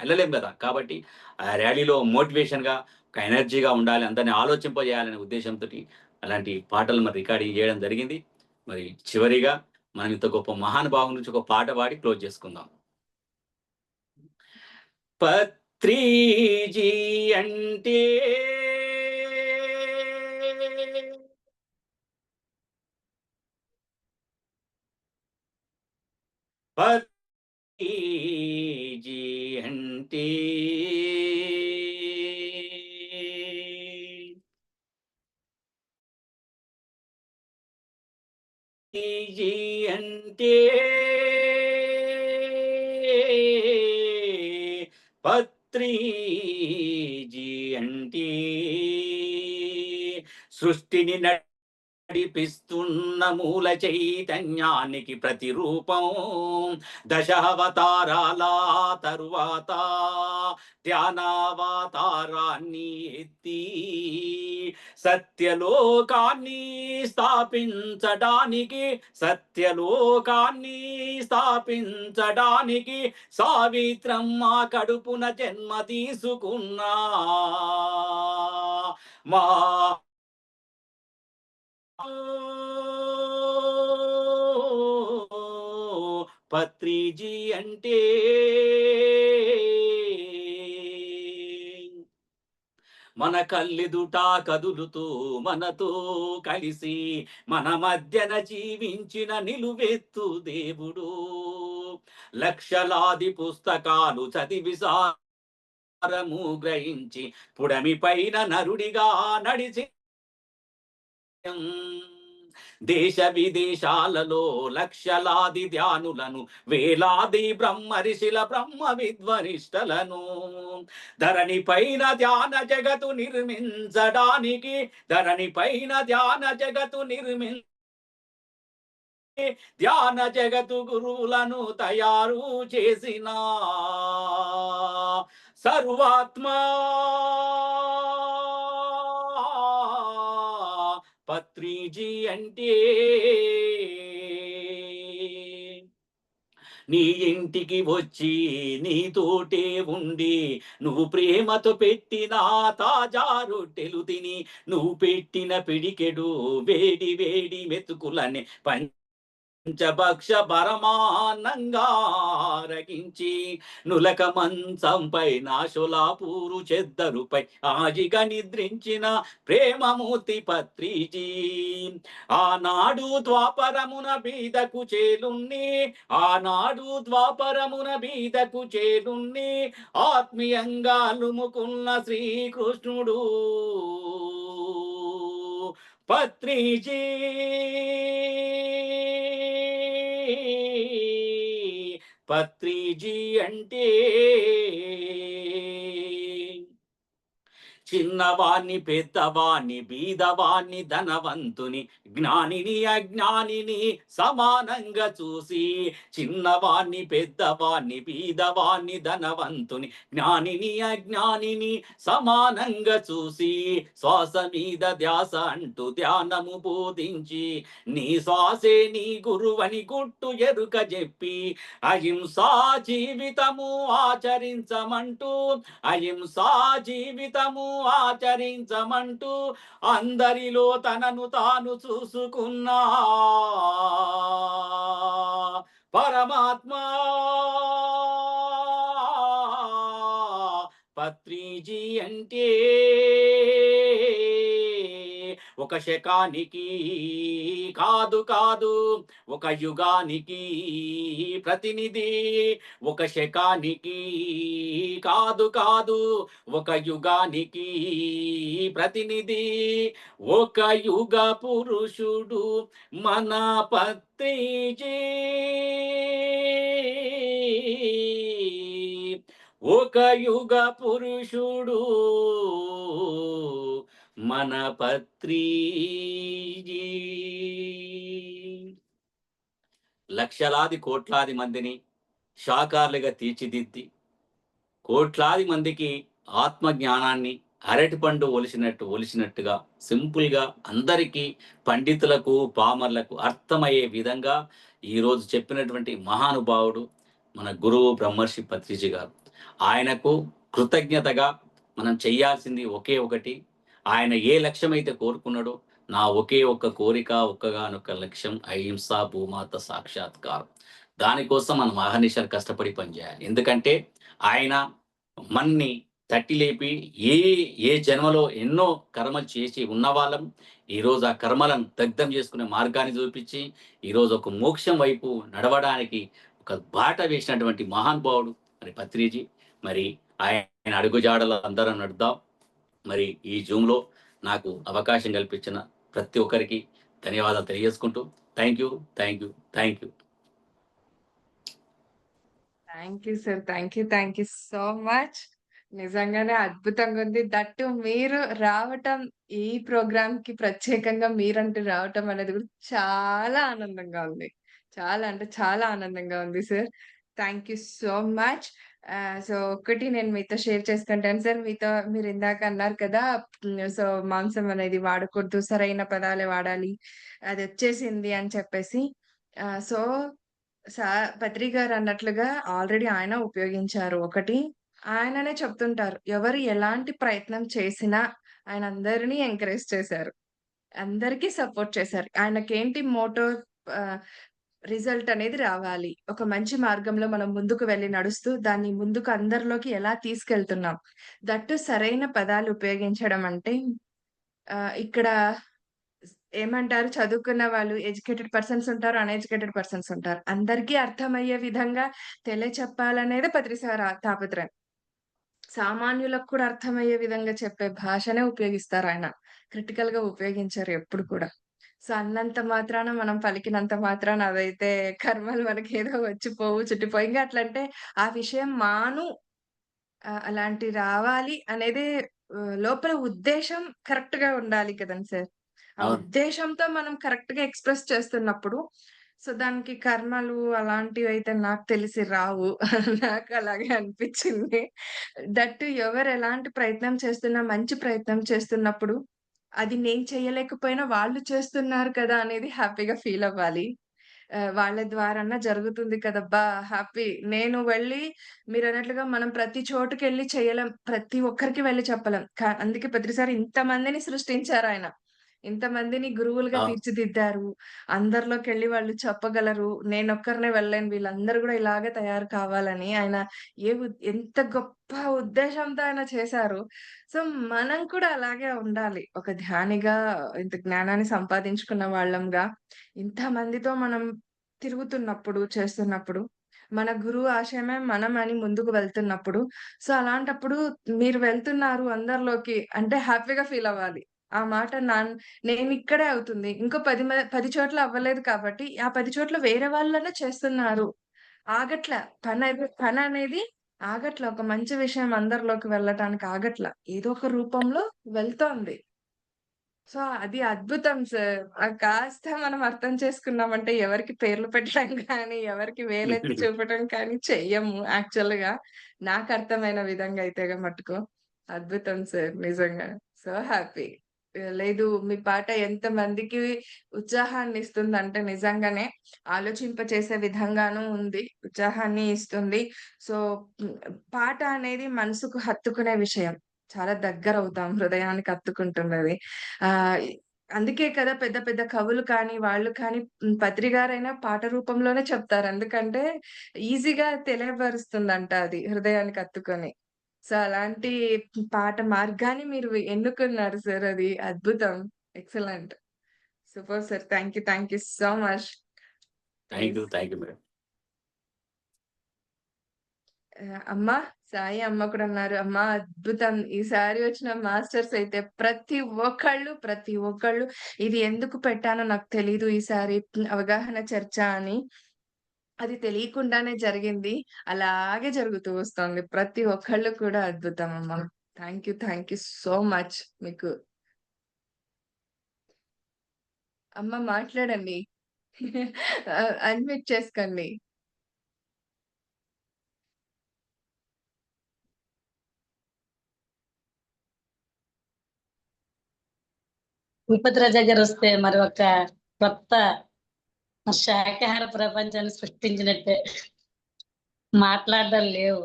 ఎళ్ళలేం గదా! కాబట్టి ఆ ర్యాలీలో మోటివేషన్‌గా, ఒక ఎనర్జీగా ఉండాలి. అందరిని ఆలోచింపజేయాలనే ఉద్దేశ్యంతోటి అలాంటి పాటలు మరి రికార్డింగ్ చేయడం జరిగింది. మరి చివరిగా మనం ఇంత గొప్ప మహానుభావుని నుంచి ఒక పాట పాడి క్లోజ్ చేసుకుందాం. పత్రిజీ అంటే పత్రిజీ అంటే పత్రిజీ అంటే పత్రిజీ అంటే సృష్టిని నడిపిస్తున్న మూల చైతన్యానికి ప్రతిరూపం. దశావతారాల తరువాత ధ్యానావతారాన్ని ఎత్తి సత్యలోకాన్ని స్థాపించడానికి సత్యలోకాన్ని స్థాపించడానికి సావిత్రమ్మ కడుపున జన్మ తీసుకున్నా మా పత్రిజీ అంటే మన కళ్ళెదుట కదులుతూ మనతో కలిసి మన మధ్యన జీవించిన నిలువెత్తు దేవుడు. లక్షలాది పుస్తకాలు చదివి సారము గ్రహించి పుడమి పైన నరుడిగా నడిచి దేశ విదేశాలలో లక్షలాది ధ్యానులను వేలాది బ్రహ్మ బ్రహ్మ విద్వనిష్టలను ధరణి పైన ధ్యాన జగతు నిర్మించడానికి ధరణి పైన ధ్యాన జగతు ధ్యాన జగతు గురువులను తయారు చేసిన సర్వాత్మా పత్రిజీ అంటే నీ ఇంటికి వచ్చి నీతోటే ఉండి నువ్వు ప్రేమతో పెట్టిన తాజా రొట్టెలు తిని నువ్వు పెట్టిన పిడికెడు వేడి వేడి మెతుకులని పంచభక్ష పరమాన్నంగా రగించి నులక మంచంపై నాశులాపూరు చెద్దరుపై ఆజిగా నిద్రించిన ప్రేమమూర్తి పత్రిజీ. ఆనాడు ద్వాపరమున బీదకు చేలున్ని ఆనాడు ద్వాపరమున బీదకు చేలున్ని ఆత్మీయంగా లుముకున్న శ్రీకృష్ణుడు పత్రిజీ. పత్రిజీ అంటే చిన్నవాణ్ణి పెద్దవాణ్ణి బీదవాణ్ణి ధనవంతుని జ్ఞానిని అజ్ఞానిని సమానంగా చూసి చిన్నవాణ్ణి పెద్దవాణ్ణి బీదవాణ్ణి ధనవంతుని జ్ఞానిని అజ్ఞానిని సమానంగా చూసి శ్వాస మీద ధ్యాస అంటూ ధ్యానము బోధించి నీ శ్వాసే నీ గురువని గుట్టు ఎరుక చెప్పి అహింసా జీవితము ఆచరించమంటూ అహింసా జీవితము ఆచరించమంటూ అందరిలో తనను తాను చూసుకున్నా పరమాత్మ పత్రిజీ అంటే ఒక శకానికి కాదు కాదు, ఒక యుగానికి ప్రతినిధి. ఒక శకానికి కాదు కాదు, ఒక యుగానికి ప్రతినిధి. ఒక యుగ పురుషుడు మన పత్రిజీ. ఒక యుగ పురుషుడు మన పత్రిజీ. లక్షలాది కోట్లాది మందిని శాకారులుగా తీర్చిదిద్ది, కోట్లాది మందికి ఆత్మ జ్ఞానాన్ని అరటిపండు ఒలిసినట్టుగా సింపుల్‌గా అందరికీ పండితులకు, పామరులకు అర్థమయ్యే విధంగా ఈరోజు చెప్పినటువంటి మహానుభావుడు మన గురువు బ్రహ్మర్షి పత్రిజీ గారు. ఆయనకు కృతజ్ఞతగా మనం చేయాల్సింది ఒకే ఒకటి. ఆయన ఏ లక్ష్యమైతే కోరుకున్నాడో, నా ఒకే ఒక్క కోరిక, ఒక్కగానొక్క లక్ష్యం అహింస భూమాత సాక్షాత్కారం. దానికోసం మనం అహర్నిశలు కష్టపడి పనిచేయాలి. ఎందుకంటే ఆయన మన్ని తట్టి లేపి ఏ ఏ జన్మలో ఎన్నో కర్మలు చేసి ఉన్నవాళ్ళం ఈరోజు ఆ కర్మలను దగ్ధం చేసుకునే మార్గాన్ని చూపించి ఈరోజు ఒక మోక్షం వైపు నడవడానికి ఒక బాట వేసినటువంటి మహానుభావుడు మరి పత్రిజీ. మరి ఆయన అడుగుజాడలో అందరం నడుద్దాం. మరి ఈ జూమ్‌లో నాకు అవకాశం కల్పించిన ప్రతి ఒక్కరికి ధన్యవాదాలు తెలియజేసుకుంటూ thank you, thank you, thank you. Thank you sir. Thank you so much. నిజంగానే అద్భుతంగుంది. దట్టు మీరు రావటం ఈ ప్రోగ్రామ్‌కి ప్రత్యేకంగా మీరంటూ రావటం అనేది కూడా చాలా ఆనందంగా ఉంది. చాలా అంటే చాలా ఆనందంగా ఉంది sir. Thank you so much. So ఒక్కటి నేను మీతో షేర్ చేసుకుంటాను సార్. మీరిందాక అన్నారు కదా! సో మాంసం అనేది వాడకూడదు. సరైన పదాలే వాడాలి. అదొచ్చేసింది అని చెప్పేసి. సో సా పత్రి గారన్నట్లుగా ఆల్రెడీ ఆయన ఉపయోగించారు. ఒకటి ఆయననే చెప్తుంటారు. ఎవరు ఎలాంటి ప్రయత్నం చేసినా ఆయన అందరిని ఎంకరేజ్ చేశారు. అందరికీ సపోర్ట్ చేశారు. ఆయనకేంటి మోటో ఆహ్, రిజల్ట్ అనేది రావాలి. ఒక మంచి మార్గంలో మనం ముందుకు వెళ్లి నడుస్తూ దాన్ని ముందుకు అందరిలోకి ఎలా తీసుకెళ్తున్నాం. దట్టు సరైన పదాలు ఉపయోగించడం అంటే ఇక్కడ ఏమంటారు చదువుకున్న వాళ్ళు ఎడ్యుకేటెడ్ పర్సన్స్ ఉంటారు. అన్‌ఎడ్యుకేటెడ్ పర్సన్స్ ఉంటారు. అందరికీ అర్థమయ్యే విధంగా తెలియచెప్పాలనేదే పత్రి సార్ తాపత్రయం. సామాన్యులకు కూడా అర్థమయ్యే విధంగా చెప్పే భాషనే ఉపయోగిస్తారాయన. క్రిటికల్‌గా ఉపయోగించరు ఎప్పుడు కూడా. సో, అన్నంత మాత్రాన మనం పలికినంత మాత్రాన అదైతే కర్మలు మనకేదో వచ్చి పోవు చుట్టిపోయి ఇంగా అట్లంటే ఆ విషయం అలాంటి రావాలి అనేదే లోపల ఉద్దేశ్యం కరెక్ట్‌గా ఉండాలి కదండీ సార్. ఆ అవును. ఉద్దేశ్యంతో మనం కరెక్ట్‌గా ఎక్స్‌ప్రెస్ చేస్తున్నప్పుడు, సో, దానికి కర్మలు అలాంటివైతే నాకు తెలిసి రావు. నాకు అలాగే అనిపిచ్చింది. దట్ ఎవరు ఎలాంటి ప్రయత్నం చేస్తున్నా, మంచి ప్రయత్నం చేస్తున్నప్పుడు, అది నేను చేయలేకపోయినా వాళ్ళు చేస్తున్నారు కదా! అనేది హ్యాపీగా ఫీల్ అవ్వాలి. వాళ్ళ ద్వారాన్నా జరుగుతుంది కదబ్బా! హ్యాపీ. నేను వెళ్ళి మీరన్నట్లుగా మనం ప్రతి చోటుకెళ్ళి చేయలేం. ప్రతి ఒక్కరికి వెళ్లి చెప్పలేం. అందుకే ప్రతిసారి ఇంతమందిని సృష్టించారాయన. ఇంతమందిని గురువులుగా అవును. తీర్చిదిద్దారు. అందరిలోకెళ్ళి వాళ్ళు చెప్పగలరు. నేనొక్కరినే వెళ్ళలేను. వీళ్ళందరూ గూడా ఇలాగే తయారు కావాలని ఆయన ఎంత గొప్ప ఉద్దేశంతో ఆయన చేశారో, సో, మనం కూడా అలాగే ఉండాలి. ఒక ధ్యానిగా ఇంత జ్ఞానాన్ని సంపాదించుకున్న వాళ్ళంగా ఇంతమందితో మనం తిరుగుతున్నప్పుడు, చేస్తున్నప్పుడు, మన గురువు ఆశయమే మనం అని ముందుకు వెళ్తున్నప్పుడు, సో, అలాంటప్పుడు మీరు వెళ్తున్నారు అందరిలోకి అంటే హ్యాపీగా ఫీల్ అవ్వాలి. ఆ మాట నేనిక్కడే అవుతుంది. ఇంకో 10 చోట్ల అవ్వలేదు కాబట్టి, ఆ 10 చోట్ల వేరే వాళ్ళన్నా చేస్తున్నారు. ఆగట్ల. పననేది ఆగట్ల. ఒక మంచి విషయం అందరిలోకి వెళ్ళటానికి ఆగట్ల. ఏదో ఒక రూపంలో వెళ్తోంది. సో, అది అద్భుతం సార్. కాస్త మనం అర్థం చేసుకున్నామంటే ఎవరికీ పేర్లు పెట్టడం కానీ, ఎవరికి వేలెత్తి చూపటం కానీ చెయ్యము యాక్చువల్‌గా. నాకర్థమైన విధంగా అయితే మట్టుకు. అద్భుతం సార్ నిజంగా. So happy. లేదు మీ పాట ఎంతమందికి ఉత్సాహాన్నిస్తుందంటే నిజంగానే ఆలోచింపచేసే విధంగాను ఉంది. ఉత్సాహాన్ని ఇస్తుంది. సో, హ్మ్, పాట అనేది మనసుకు హత్తుకునే విషయం. చాలా దగ్గరవుతాం. హృదయానికి హత్తుకుంటుందది. ఆహ్, అందుకే కదా పెద్ద పెద్ద కవులు కానీ, వాళ్ళు కానీ పత్రి గారైనా పాట రూపంలోనే చెప్తారు. ఎందుకంటే ఈజీగా తెలియబరుస్తుందంట అది హృదయానికి హత్తుకొని. సో, అలాంటి పాట మార్గాన్ని మీరు ఎన్నుకున్నారు సార్ అది అద్భుతం. Excellent. Super sir. Thank you so much. Thank yes. You. Thank you madam. అమ్మ, సాయి అమ్మ కూడా ఉన్నారు. అమ్మ అద్భుతం. ఈసారి వచ్చిన మాస్టర్స్ అయితే ప్రతి ఒక్కళ్ళు ఇది ఎందుకు పెట్టానో నాకు తెలీదు ఈసారి అవగాహన చర్చ అని. అది తెలియకుండానే జరిగింది. అలాగే జరుగుతూ వస్తోంది. ప్రతి ఒక్కళ్ళు కూడా అద్భుతం అమ్మ. థ్యాంక్ యూ సో మచ్ మీకు. అమ్మ మాట్లాడండి. అన్మ్యూట్ చేసుకోండి. భూపతిరాజా గారు వస్తే మరి ఒక కొత్త శాకాహార ప్రపంచాన్ని సృష్టించినట్టే. మాట్లాడడం లేవు.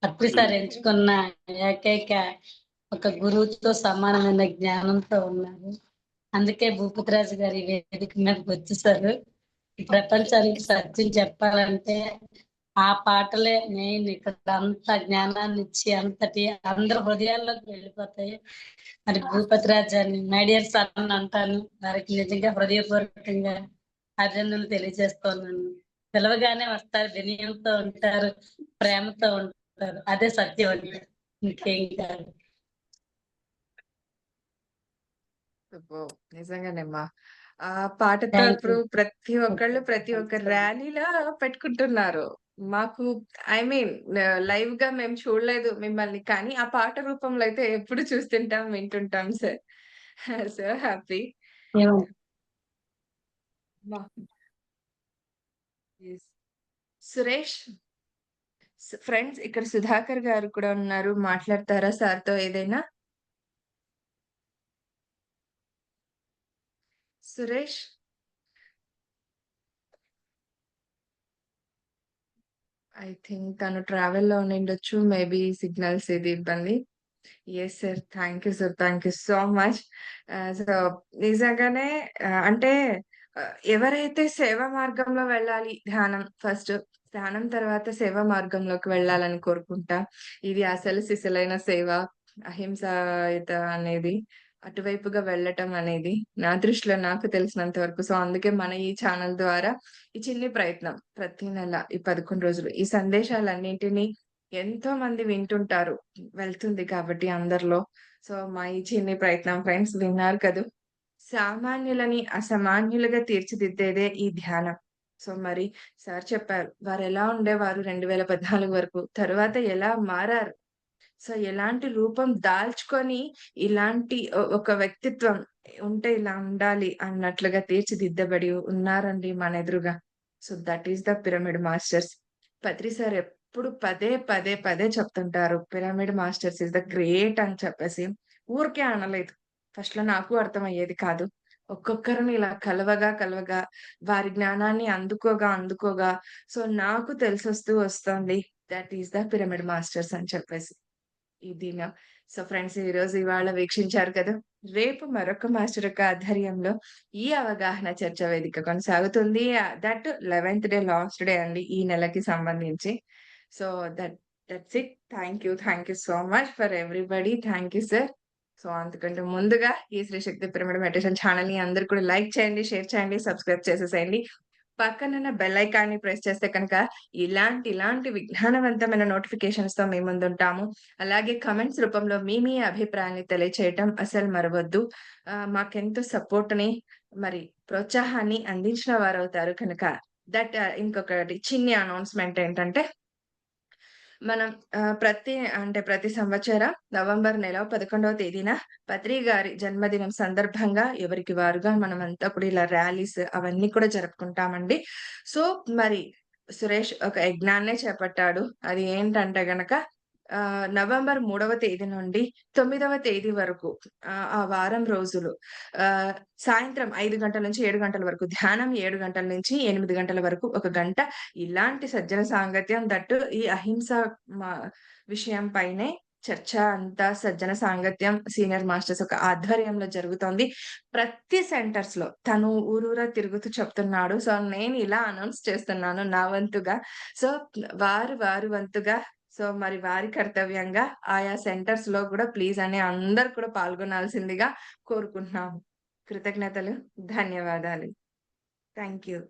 అత్రిసారి ఎంచుకున్న ఏకైక ఒక గురువుతో సమానమైన జ్ఞానంతో ఉన్నారు. అందుకే భూపతిరాజు గారు ఈ వేదిక మీదకి వచ్చేసారు. ఈ ప్రపంచానికి సత్యం చెప్పాలంటే ఆ పాటలే మెయిన్. ఇక్కడ అంత జ్ఞానాన్ని ఇచ్చి అంతటి అందరి హృదయాల్లోకి వెళ్ళిపోతాయి. మరి భూపతిరాజాన్ని మై డియర్ సన్ అంటాను. వారికి నిజంగా హృదయపూర్వకంగా అభినందనలు తెలియజేస్తున్నాను. పిలవగానే వస్తారు, వినయంతో ఉంటారు, ప్రేమతో ఉంటారు. అదే సత్యం అంటే ఇంకేం కాదు. అబ్బో! నిజంగానేమ్మా. ఆ పాటతో థ్యాంక్ ఇప్పుడు యూ. ప్రతి ఒక్కళ్ళు ప్రతి ఒక్క ర్యాలీలో పెట్టుకుంటున్నారు. మాకు ఐ మీన్ లైవ్‌గా మేము చూడలేదు మిమ్మల్ని. కానీ ఆ పాట రూపంలో అయితే ఎప్పుడు చూస్తుంటాం, వింటుంటాం సార్. So happy. ఏమో. అబ్బా! యెస్. సురేష్ ఫ్రెండ్స్ ఇక్కడ సుధాకర్ గారు కూడా ఉన్నారు. మాట్లాడతారా సార్‌తో ఏదైనా? సురేష్? ఐ థింక్ తను ట్రావెల్‌లో ఉండిండొచ్చు. మేబీ సిగ్నల్స్ ఇది ఇబ్బంది. Yes sir. Thank you so much. So నిజంగానే అంటే ఎవరైతే సేవా మార్గంలో వెళ్ళాలి ధ్యానం ఫస్ట్. ధ్యానం తర్వాత సేవా మార్గంలోకి వెళ్ళాలని కోరుకుంటా. ఇది అసలు సిసలైన సేవ. అహింసాయుత అనేది అటువైపుగా వెళ్ళటం అనేది నా దృష్టిలో నాకు తెలిసినంత వరకు. సో అందుకే మన ఈ ఛానల్ ద్వారా ఈ చిన్ని ప్రయత్నం ప్రతి నెల ఈ 11 రోజులు ఈ సందేశాలన్నింటినీ ఎంతో మంది వింటుంటారు. వెళ్తుంది కాబట్టి అందరిలో. సో, మా ఈ చిన్ని ప్రయత్నం ఫ్రెండ్స్ విన్నారు కదూ! సామాన్యులని అసామాన్యులుగా తీర్చిదిద్దేదే ఈ ధ్యానం. సో, మరి సార్ చెప్పారు. వారెలా ఉండేవారు 2014 వరకు. తరువాత ఎలా మారారు. సో, ఎలాంటి రూపం దాల్చుకొని ఇలాంటి ఒక వ్యక్తిత్వం ఉంటే ఇలా ఉండాలి అన్నట్లుగా తీర్చిదిద్దబడి ఉన్నారండి మనెదురుగా. So, that is the pyramid masters. Patri sir ఎప్పుడు పదే చెప్తుంటారు. Pyramid masters is the great అని చెప్పేసి. ఊరికే అనలేదు. ఫస్ట్‌లో నాకు అర్థమయ్యేది కాదు. ఒక్కొక్కరిని ఇలా కలవగా వారి జ్ఞానాన్ని అందుకోగా సో, నాకు తెలిసొస్తూ వస్తోంది. That is the pyramid masters అని చెప్పేసి. ఇదిన. సో ఫ్రెండ్స్ ఇవాళ వీక్షించారు కదా! రేపు మరొక మాస్టర్ యొక్క ఆధ్వర్యంలో ఈ అవగాహన చర్చ వేదిక కొనసాగుతుంది. దట్ 11థ్ డే లాస్ట్ డే అండి ఈ నెలకి సంబంధించి. So that's it. Thank you so much for everybody. Thank you sir. So అంతకంటే ముందుగా ఈ శ్రీ శక్తి పిరమిడ్ మెడిటేషన్ ఛానెల్‌ని అందరూ కూడా లైక్ చేయండి, షేర్ చేయండి, సబ్స్క్రైబ్ చేసేసేయండి. పక్కనున్న బెల్ ఐకాన్‌ని ప్రెస్ చేస్తే కనుక ఇలాంటి విజ్ఞానవంతమైన నోటిఫికేషన్స్‌తో మీ ముందుంటాము. అలాగే కామెంట్స్ రూపంలో మీ అభిప్రాయాన్ని తెలియచేయటం అసలు మరవద్దు. మాకెంతో సపోర్ట్‌ని మరి ప్రోత్సాహాన్ని అందించిన వారవుతారు కనుక ఇంకొకటి చిన్ని అనౌన్స్‌మెంట్ ఏంటంటే మనం ప్రతి సంవత్సరం నవంబర్ నెల 11వ తేదీన పత్రి గారి జన్మదినం సందర్భంగా ఎవరికి వారుగా మనమంతా కూడా ఇలా ర్యాలీస్ అవన్నీ కూడా జరుపుకుంటామండి. సో, మరి సురేష్ ఒక యజ్ఞాన్నే చేపట్టాడు. అది ఏంటంటే గనక నవంబర్ 3వ తేదీ నుండి 9వ తేదీ వరకు ఆ వారం రోజులు ఆహ్, సాయంత్రం 5 గంటల నుంచి 7 గంటల వరకు ధ్యానం, 7 గంటల నుంచి 8 గంటల వరకు ఒక గంట ఇలాంటి సజ్జన సాంగత్యం దట్టు ఈ అహింస మ విషయం పైనే చర్చ అంతా సజ్జన సాంగత్యం సీనియర్ మాస్టర్స్ ఒక ఆధ్వర్యంలో జరుగుతోంది. ప్రతి సెంటర్స్‌లో తను ఊరూరా తిరుగుతూ చెప్తున్నాడు. సో, నేను ఇలా అనౌన్స్ చేస్తున్నాను నా వంతుగా. సో, వారి వంతుగా సో, మరి వారి కర్తవ్యంగా ఆయా సెంటర్స్‌లో గూడా ప్లీజ్ అని అందరూ కూడా పాల్గొనాల్సిందిగా కోరుకుంటున్నాము. కృతజ్ఞతలు, ధన్యవాదాలు. Thank you.